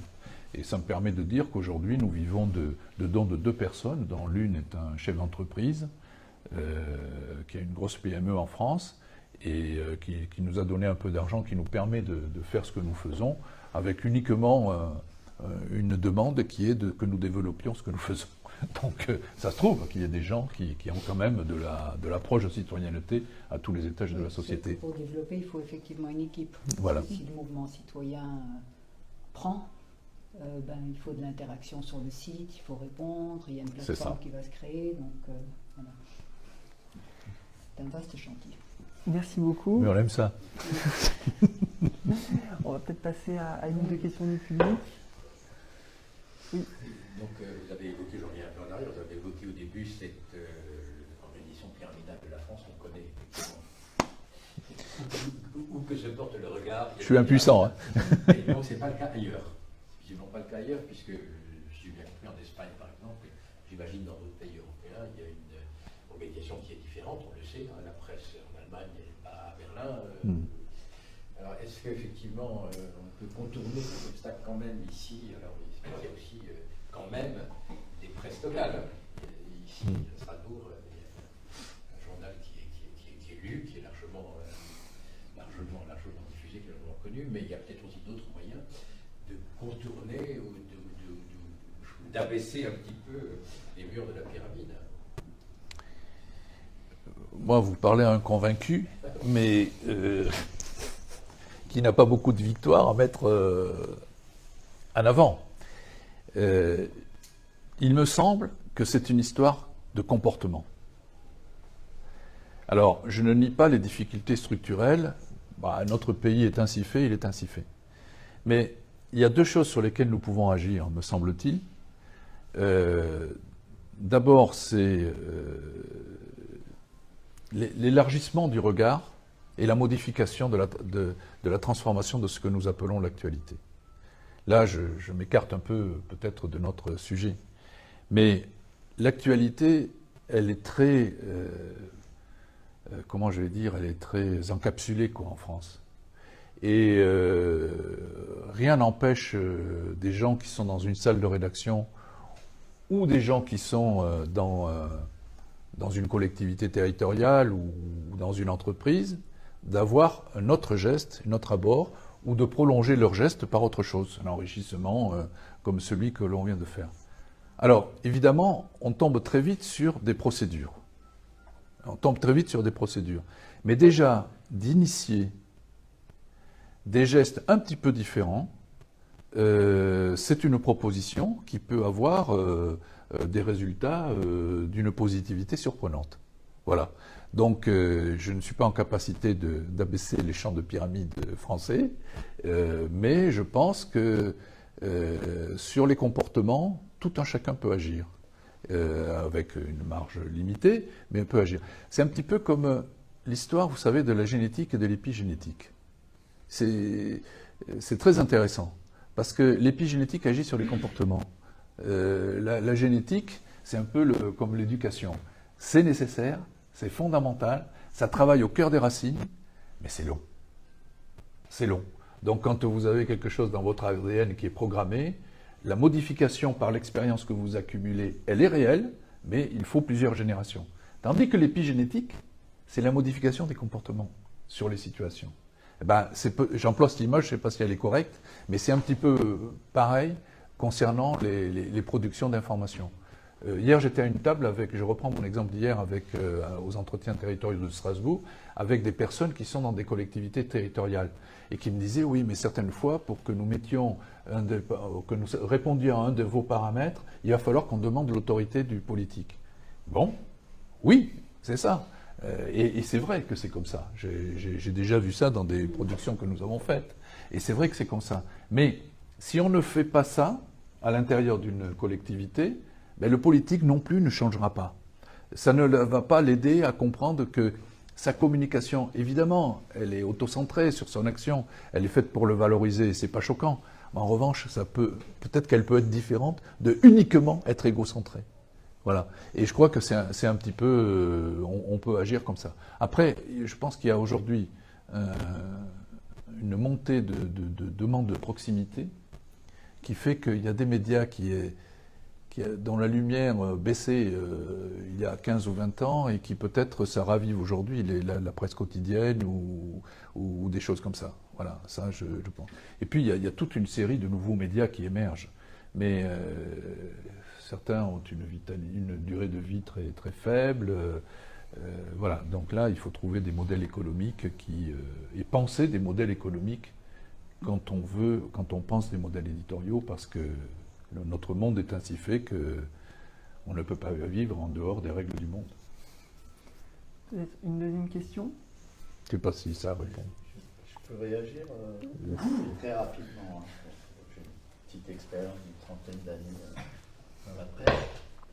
Et ça me permet de dire qu'aujourd'hui, nous vivons de dons de 2 personnes, dont l'une est un chef d'entreprise, qui a une grosse PME en France, et qui nous a donné un peu d'argent, qui nous permet de faire ce que nous faisons, avec uniquement une demande qui est que nous développions ce que nous faisons. Donc ça se trouve qu'il y a des gens qui ont quand même de l'approche de citoyenneté à tous les étages de la société. Pour développer, il faut effectivement une équipe. Voilà. Si le mouvement citoyen prend, il faut de l'interaction sur le site, il faut répondre, il y a une plateforme qui va se créer, donc voilà. C'est un vaste chantier. Merci beaucoup. Mais on aime ça. On va peut-être passer à une ou deux questions du public. Oui. Donc vous avez évoqué, j'en reviens un peu en arrière, vous avez évoqué au début cette organisation pyramidale de la France qu'on connaît effectivement. Où que se porte le regard. Je suis impuissant. Et donc c'est pas le cas ailleurs. C'est visiblement pas le cas ailleurs, puisque, si j'ai bien compris, en Espagne par exemple, j'imagine dans d'autres pays européens, il y a une organisation qui est différente, on le sait, la presse en Allemagne et pas à Berlin. Alors est-ce qu'effectivement on peut contourner cet obstacle quand même ici? Alors il y a aussi quand même des presses locales. Ici, à Strasbourg, il y a un journal qui est lu, qui est largement diffusé, qui est largement connu, mais il y a peut-être aussi d'autres moyens de contourner ou d'abaisser un petit peu les murs de la pyramide. Moi, vous parlez à un convaincu, mais qui n'a pas beaucoup de victoires à mettre en avant. Il me semble que c'est une histoire de comportement. Alors, je ne nie pas les difficultés structurelles. Notre pays est ainsi fait, il est ainsi fait. Mais il y a deux choses sur lesquelles nous pouvons agir, me semble-t-il. D'abord, c'est l'élargissement du regard et la modification de la transformation de ce que nous appelons l'actualité. Là, je m'écarte un peu peut-être de notre sujet. Mais l'actualité, elle est très, comment je vais dire, elle est très encapsulée en France. Et rien n'empêche des gens qui sont dans une salle de rédaction ou des gens qui sont dans une collectivité territoriale ou dans une entreprise d'avoir un autre geste, un autre abord, ou de prolonger leur geste par autre chose, un enrichissement comme celui que l'on vient de faire. Alors, évidemment, on tombe très vite sur des procédures. Mais déjà, d'initier des gestes un petit peu différents, c'est une proposition qui peut avoir des résultats d'une positivité surprenante. Voilà. Donc, je ne suis pas en capacité d'abaisser les champs de pyramide français, mais je pense que sur les comportements, tout un chacun peut agir, avec une marge limitée, mais peut agir. C'est un petit peu comme l'histoire, vous savez, de la génétique et de l'épigénétique. C'est très intéressant, parce que l'épigénétique agit sur les comportements. La génétique, c'est un peu comme l'éducation. C'est nécessaire, c'est fondamental, ça travaille au cœur des racines, mais c'est long. C'est long. Donc quand vous avez quelque chose dans votre ADN qui est programmé, la modification par l'expérience que vous accumulez, elle est réelle, mais il faut plusieurs générations. Tandis que l'épigénétique, c'est la modification des comportements sur les situations. J'emploie cette image, je ne sais pas si elle est correcte, mais c'est un petit peu pareil concernant les productions d'informations. Hier, j'étais à une table avec, je reprends mon exemple d'hier, aux entretiens territoriaux de Strasbourg, avec des personnes qui sont dans des collectivités territoriales et qui me disaient, oui, mais certaines fois, pour que nous que nous répondions à un de vos paramètres, il va falloir qu'on demande l'autorité du politique. Bon, oui, c'est ça. Et c'est vrai que c'est comme ça. J'ai déjà vu ça dans des productions que nous avons faites. Et c'est vrai que c'est comme ça. Mais si on ne fait pas ça à l'intérieur d'une collectivité, le politique non plus ne changera pas. Ça ne va pas l'aider à comprendre que sa communication, évidemment, elle est autocentrée sur son action, elle est faite pour le valoriser, c'est pas choquant. Mais en revanche, peut-être qu'elle peut être différente de uniquement être égocentrée. Voilà. Et je crois que c'est un petit peu, on peut agir comme ça. Après, je pense qu'il y a aujourd'hui une montée de demande de proximité qui fait qu'il y a des médias dont la lumière baissait il y a 15 ou 20 ans et qui peut-être ça ravive aujourd'hui la presse quotidienne ou des choses comme ça. Voilà, ça je pense. Et puis il y a toute une série de nouveaux médias qui émergent. mais certains ont une durée de vie très, très faible. Voilà, donc là, il faut trouver des modèles économiques et penser des modèles économiques quand on pense des modèles éditoriaux, parce que notre monde est ainsi fait qu'on ne peut pas vivre en dehors des règles du monde. Peut-être une deuxième question? Je ne sais pas si ça répond. Je peux réagir très rapidement. J'ai une petite expérience d'une trentaine d'années dans la presse,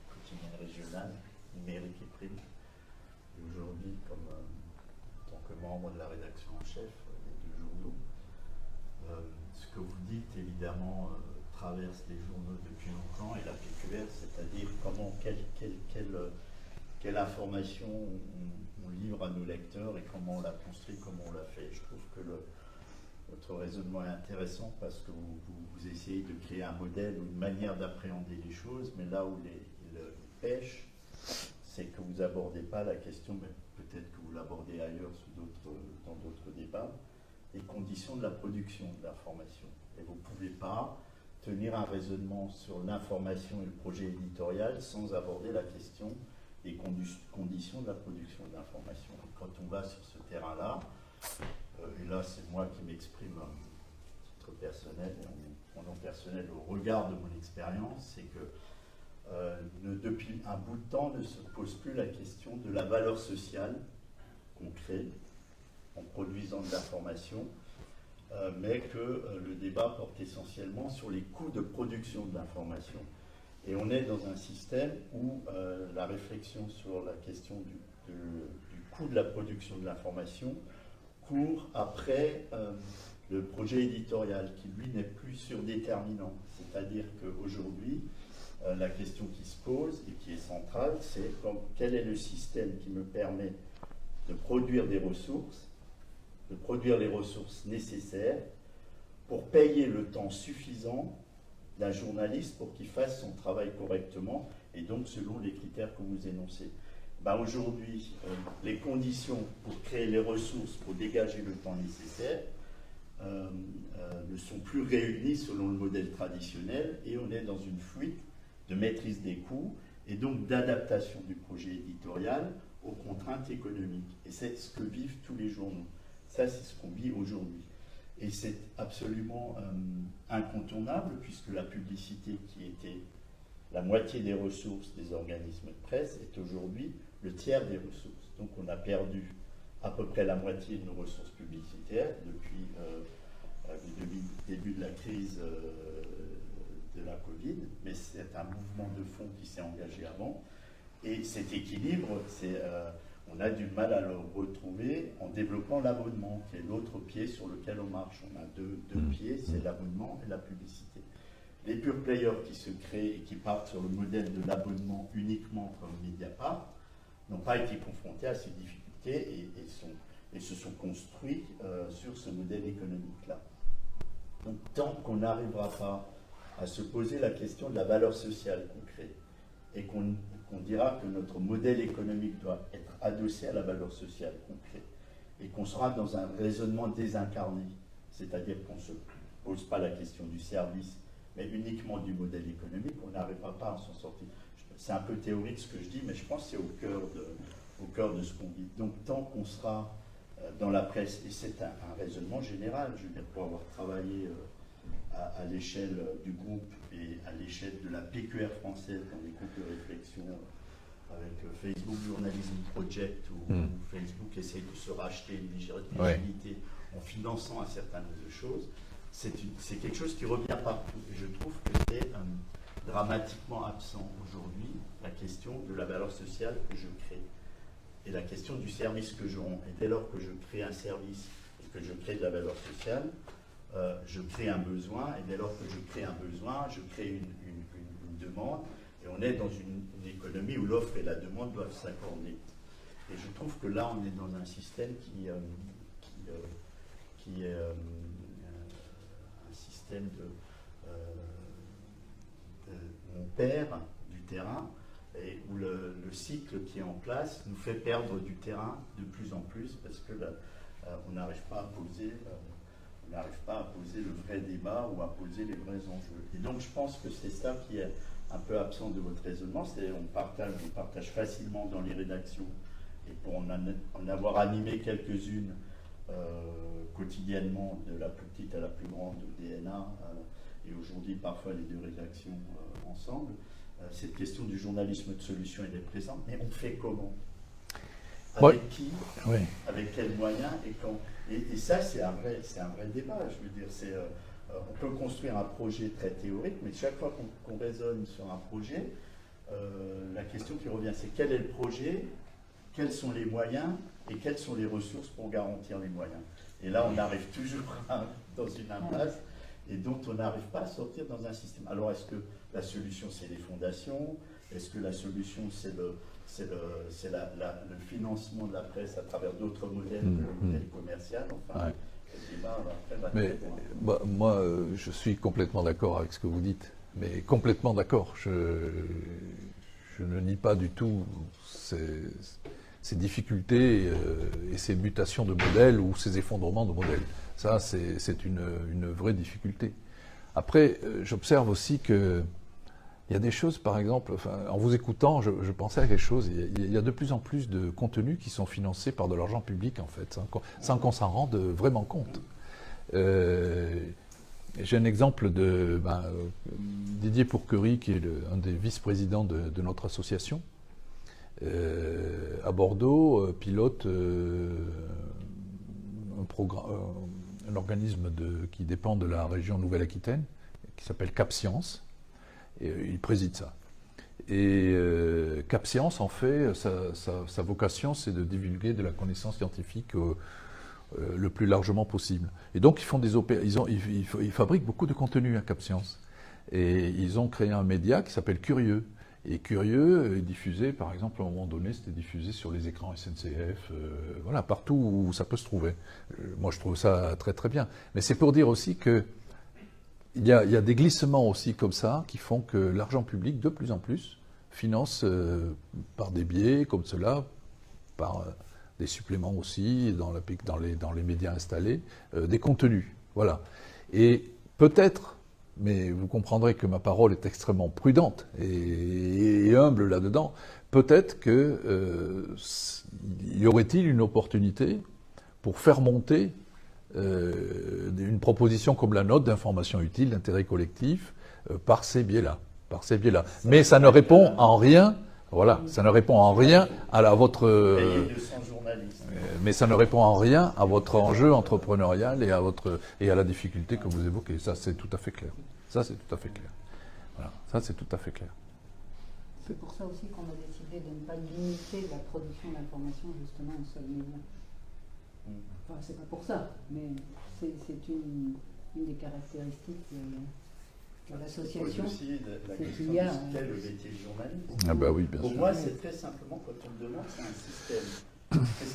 quotidienne régionale, numérique et prime. Et aujourd'hui, comme en tant que membre de la rédaction en chef des deux journaux, ce que vous dites, évidemment, traverse les journaux depuis longtemps et la PQR, c'est-à-dire quelle information on livre à nos lecteurs et comment on la construit, comment on la fait. Je trouve que votre raisonnement est intéressant parce que vous essayez de créer un modèle ou une manière d'appréhender les choses, mais là où il pêche, c'est que vous n'abordez pas la question, mais peut-être que vous l'abordez ailleurs dans d'autres débats, des conditions de la production de l'information. Et vous ne pouvez pas tenir un raisonnement sur l'information et le projet éditorial sans aborder la question des conditions de la production de l'information. Quand on va sur ce terrain-là, et là c'est moi qui m'exprime à titre personnel, mon nom personnel au regard de mon expérience, c'est que depuis un bout de temps ne se pose plus la question de la valeur sociale qu'on crée en produisant de l'information, mais que le débat porte essentiellement sur les coûts de production de l'information. Et on est dans un système où la réflexion sur la question du coût de la production de l'information court après le projet éditorial, qui lui n'est plus surdéterminant. C'est-à-dire qu'aujourd'hui, la question qui se pose et qui est centrale, c'est quel est le système qui me permet de produire des ressources, de produire les ressources nécessaires pour payer le temps suffisant d'un journaliste pour qu'il fasse son travail correctement et donc selon les critères que vous énoncez. Aujourd'hui, les conditions pour créer les ressources, pour dégager le temps nécessaire, ne sont plus réunies selon le modèle traditionnel et on est dans une fuite de maîtrise des coûts et donc d'adaptation du projet éditorial aux contraintes économiques. Et c'est ce que vivent tous les journaux. Ça, c'est ce qu'on vit aujourd'hui. Et c'est absolument incontournable puisque la publicité qui était la moitié des ressources des organismes de presse est aujourd'hui le tiers des ressources. Donc on a perdu à peu près la moitié de nos ressources publicitaires depuis le début de la crise de la Covid, mais c'est un mouvement de fond qui s'est engagé avant. Et cet équilibre, on a du mal à le retrouver en développant l'abonnement, qui est l'autre pied sur lequel on marche. On a deux pieds, c'est l'abonnement et la publicité. Les pure players qui se créent et qui partent sur le modèle de l'abonnement uniquement comme Mediapart n'ont pas été confrontés à ces difficultés et se sont construits sur ce modèle économique-là. Donc tant qu'on n'arrivera pas à se poser la question de la valeur sociale qu'on crée et qu'on dira que notre modèle économique doit être adossé à la valeur sociale qu'on crée et qu'on sera dans un raisonnement désincarné, c'est-à-dire qu'on ne se pose pas la question du service, mais uniquement du modèle économique, on n'arrivera pas à s'en sortir. C'est un peu théorique ce que je dis, mais je pense que c'est au cœur de ce qu'on vit. Donc tant qu'on sera dans la presse, et c'est un raisonnement général, je veux dire, pour avoir travaillé à l'échelle du groupe et à l'échelle de la PQR française dans des groupes de réflexion avec Facebook Journalism Project où Facebook essaie de se racheter une visibilité en finançant un certain nombre de choses, c'est quelque chose qui revient partout. Et je trouve que c'est dramatiquement absent aujourd'hui la question de la valeur sociale que je crée et la question du service que je rends. Et dès lors que je crée un service et que je crée de la valeur sociale, je crée un besoin, et dès lors que je crée un besoin, je crée une demande, et on est dans une économie où l'offre et la demande doivent s'accorder. Et je trouve que là, on est dans un système qui est un système où on perd du terrain, et où le cycle qui est en place nous fait perdre du terrain de plus en plus, parce que on n'arrive pas à poser on n'arrive pas à poser le vrai débat ou à poser les vrais enjeux. Et donc je pense que c'est ça qui est un peu absent de votre raisonnement, c'est on partage facilement dans les rédactions, et pour en avoir animé quelques-unes quotidiennement, de la plus petite à la plus grande DNA, et aujourd'hui parfois les deux rédactions ensemble, cette question du journalisme de solution elle est présente, mais on fait comment? Avec qui? Oui. Avec quels moyens et quand? Et ça, c'est un vrai débat. Je veux dire, on peut construire un projet très théorique, mais chaque fois qu'on raisonne sur un projet, la question qui revient, c'est quel est le projet, quels sont les moyens et quelles sont les ressources pour garantir les moyens. Et là, on arrive toujours dans une impasse et dont on n'arrive pas à sortir dans un système. Alors, est-ce que la solution, c'est les fondations? Est-ce que la solution, c'est le financement de la presse à travers d'autres modèles que le modèle commercial? Enfin, ouais. le débat va Mais moi, je suis complètement d'accord avec ce que vous dites, mais complètement d'accord. Je ne nie pas du tout ces difficultés et ces mutations de modèles ou ces effondrements de modèles. Ça, c'est une vraie difficulté. Après, j'observe aussi que il y a des choses, par exemple, en vous écoutant, je pensais à quelque chose. Il y a de plus en plus de contenus qui sont financés par de l'argent public, en fait, sans qu'on s'en rende vraiment compte. J'ai un exemple de Didier Pourquerie, qui est un des vice-présidents de notre association, à Bordeaux, pilote un organisme qui dépend de la région Nouvelle-Aquitaine, qui s'appelle Cap Science. Et il préside ça. Et Cap Science, en fait, sa vocation, c'est de divulguer de la connaissance scientifique le plus largement possible. Et donc, ils font ils fabriquent beaucoup de contenu à Cap Science. Et ils ont créé un média qui s'appelle Curieux. Et Curieux est diffusé, par exemple, à un moment donné, c'était diffusé sur les écrans SNCF, voilà, partout où ça peut se trouver. Moi, je trouve ça très très bien. Mais c'est pour dire aussi que il y a des glissements aussi comme ça qui font que l'argent public, de plus en plus, finance par des biais comme cela, par des suppléments aussi dans les médias installés, des contenus. Voilà. Et peut-être, mais vous comprendrez que ma parole est extrêmement prudente et humble là-dedans, peut-être y aurait-il une opportunité pour faire monter une proposition comme la nôtre d'information utile, d'intérêt collectif, par ces biais-là. Mais ça ne répond en rien, voilà, ça ne répond en rien à votre... mais ça ne répond en rien à votre enjeu entrepreneurial et à la difficulté que vous évoquez. Ça, c'est tout à fait clair. Ça, c'est tout à fait clair. Voilà, ça, c'est tout à fait clair. C'est pour ça aussi qu'on a décidé de ne pas limiter la production d'informations justement à un seul média. Enfin, c'est pas pour ça, mais c'est une des caractéristiques de l'association. Aussi la question de ce qu'est le métier de journaliste. Ah bah oui, bien sûr. Pour moi, c'est très simplement, quand on me demande, c'est un système.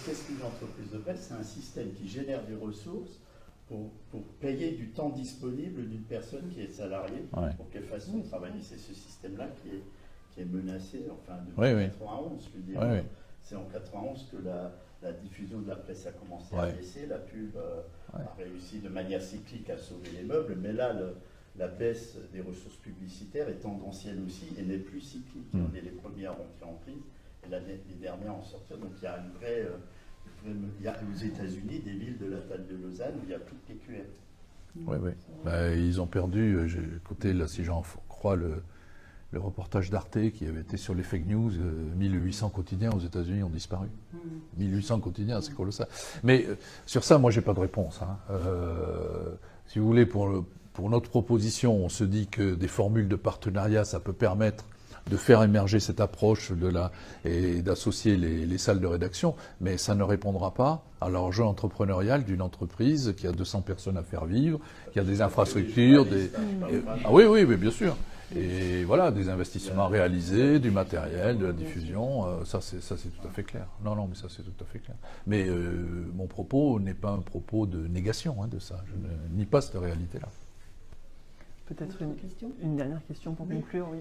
Qu'est-ce qu'une entreprise de presse? C'est un système qui génère des ressources pour payer du temps disponible d'une personne qui est salariée, pour qu'elle fasse son travail. C'est ce système-là qui est menacé, enfin, depuis 91, je veux dire. C'est en 91 que la diffusion de la presse a commencé à baisser, la pub a réussi de manière cyclique à sauver les meubles, mais là, la baisse des ressources publicitaires est tendancielle aussi et n'est plus cyclique. On est les premiers à rentrer en crise et les derniers à en sortir. Donc il y a une vraie... il y a aux États-Unis des villes de la taille de Lausanne où il n'y a plus de PQR. Oui. Ils ont perdu, écoutez, là, si j'en crois le reportage d'Arte qui avait été sur les fake news, 1800 quotidiens aux États-Unis ont disparu. 1800 quotidiens, c'est colossal. Mais sur ça, moi, j'ai pas de réponse. Si vous voulez, pour notre proposition, on se dit que des formules de partenariat, ça peut permettre de faire émerger cette approche et d'associer les salles de rédaction, mais ça ne répondra pas à l'enjeu entrepreneurial d'une entreprise qui a 200 personnes à faire vivre, qui a des infrastructures, oui, bien sûr. Et voilà, des investissements réalisés, du matériel, de la diffusion, ça c'est tout à fait clair. Non, mais ça c'est tout à fait clair. Mais mon propos n'est pas un propos de négation de ça. Je ne nie pas cette réalité-là. Peut-être une dernière question pour conclure, oui.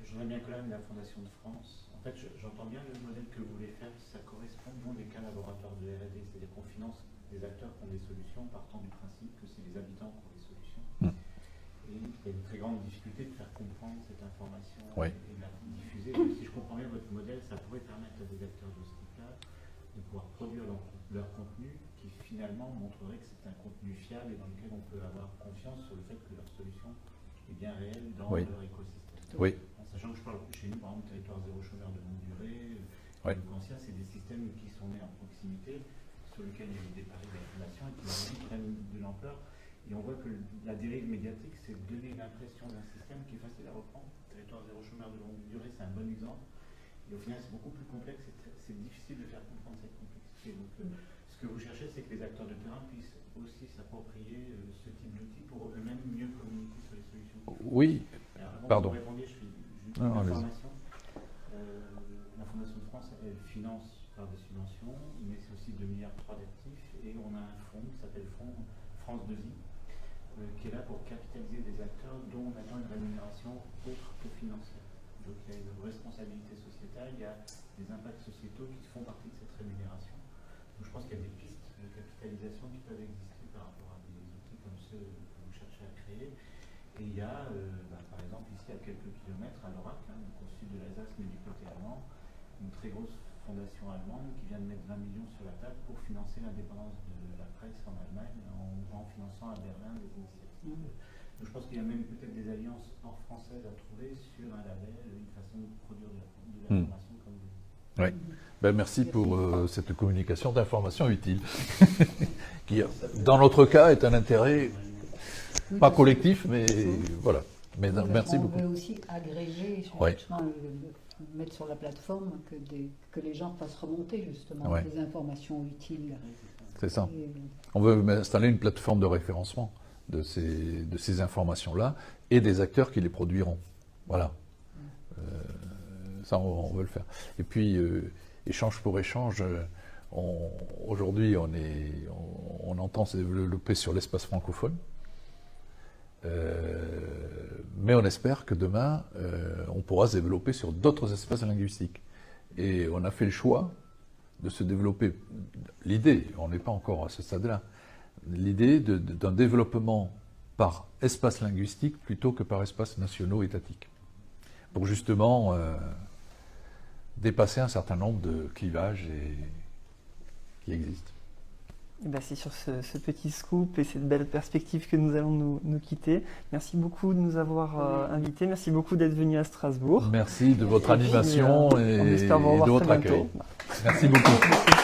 Je voudrais bien quand même la Fondation de France. En fait, j'entends bien le modèle que vous voulez faire, ça correspond aux des cas laboratoires de R&D, c'est-à-dire qu'on finance des acteurs qui ont des solutions, partant du principe que c'est les habitants qui ont des solutions. Et il y a une très grande difficulté de faire comprendre cette information Oui. et de la diffuser. Si je comprends bien votre modèle, ça pourrait permettre à des acteurs de ce type-là de pouvoir produire leur contenu qui finalement montrerait que c'est un contenu fiable et dans lequel on peut avoir confiance sur le fait que leur solution est bien réelle dans Oui. leur écosystème. Oui. En sachant que je parle chez nous, par exemple, territoire zéro chômeur de longue durée, Oui. le cancer, c'est des systèmes qui sont nés en proximité, sur lesquels il y a eu des paris d'information et qui aujourd'hui prennent de l'ampleur. Et on voit que la dérive médiatique, c'est de donner l'impression d'un système qui est facile à reprendre. Territoire zéro chômeur de longue durée, c'est un bon exemple. Et au final, c'est beaucoup plus complexe, c'est difficile de faire comprendre cette complexité. Donc, ce que vous cherchez, c'est que les acteurs de terrain puissent aussi s'approprier ce type d'outils pour eux-mêmes mieux communiquer sur les solutions. Oui. Alors, avant Pardon. que vous répondiez, je fais juste Non, une allez-y. information. La Fondation de France, elle finance par des subventions, mais c'est aussi 2,3 milliards d'actifs. Et on a un fonds qui s'appelle France 2I, qui est là pour capitaliser des acteurs dont on attend une rémunération autre que financière. Donc il y a une responsabilité sociétale, il y a des impacts sociétaux qui font partie de cette rémunération. Donc je pense qu'il y a des pistes de capitalisation qui peuvent exister par rapport à des outils comme ceux que vous cherchez à créer. Et il y a, par exemple, ici à quelques kilomètres, à Lorac, donc au sud de l'Alsace, mais du côté allemand, une très grosse fondation allemande qui vient de mettre 20 millions sur la table pour financer l'indépendance de la presse en Allemagne en finançant à Berlin des initiatives. Donc je pense qu'il y a même peut-être des alliances hors françaises à trouver sur un label, une façon de produire de l'information comme vous. Oui. Ben, merci pour cette communication d'informations utiles, qui, dans notre cas, est un intérêt pas collectif, mais voilà. Mais Oui, merci on beaucoup. veut aussi agréger, Ouais. justement, mettre sur la plateforme que les gens fassent remonter justement Ouais. des informations utiles. C'est ça. Et, On veut installer une plateforme de référencement de ces informations-là et des acteurs qui les produiront. Voilà. Ça, on veut le faire. Et puis, échange pour échange, aujourd'hui, on entend se développer sur l'espace francophone. Mais on espère que demain, on pourra se développer sur d'autres espaces linguistiques. Et on a fait le choix de se développer. L'idée, on n'est pas encore à ce stade-là, l'idée d'un développement par espace linguistique plutôt que par espaces nationaux étatiques. Pour justement dépasser un certain nombre de clivages qui existent. Et ben c'est sur ce petit scoop et cette belle perspective que nous allons nous quitter. Merci beaucoup de nous avoir invités. Merci beaucoup d'être venu à Strasbourg. Merci de votre animation on et espère vous revoir de votre très accueil. bientôt. Merci beaucoup.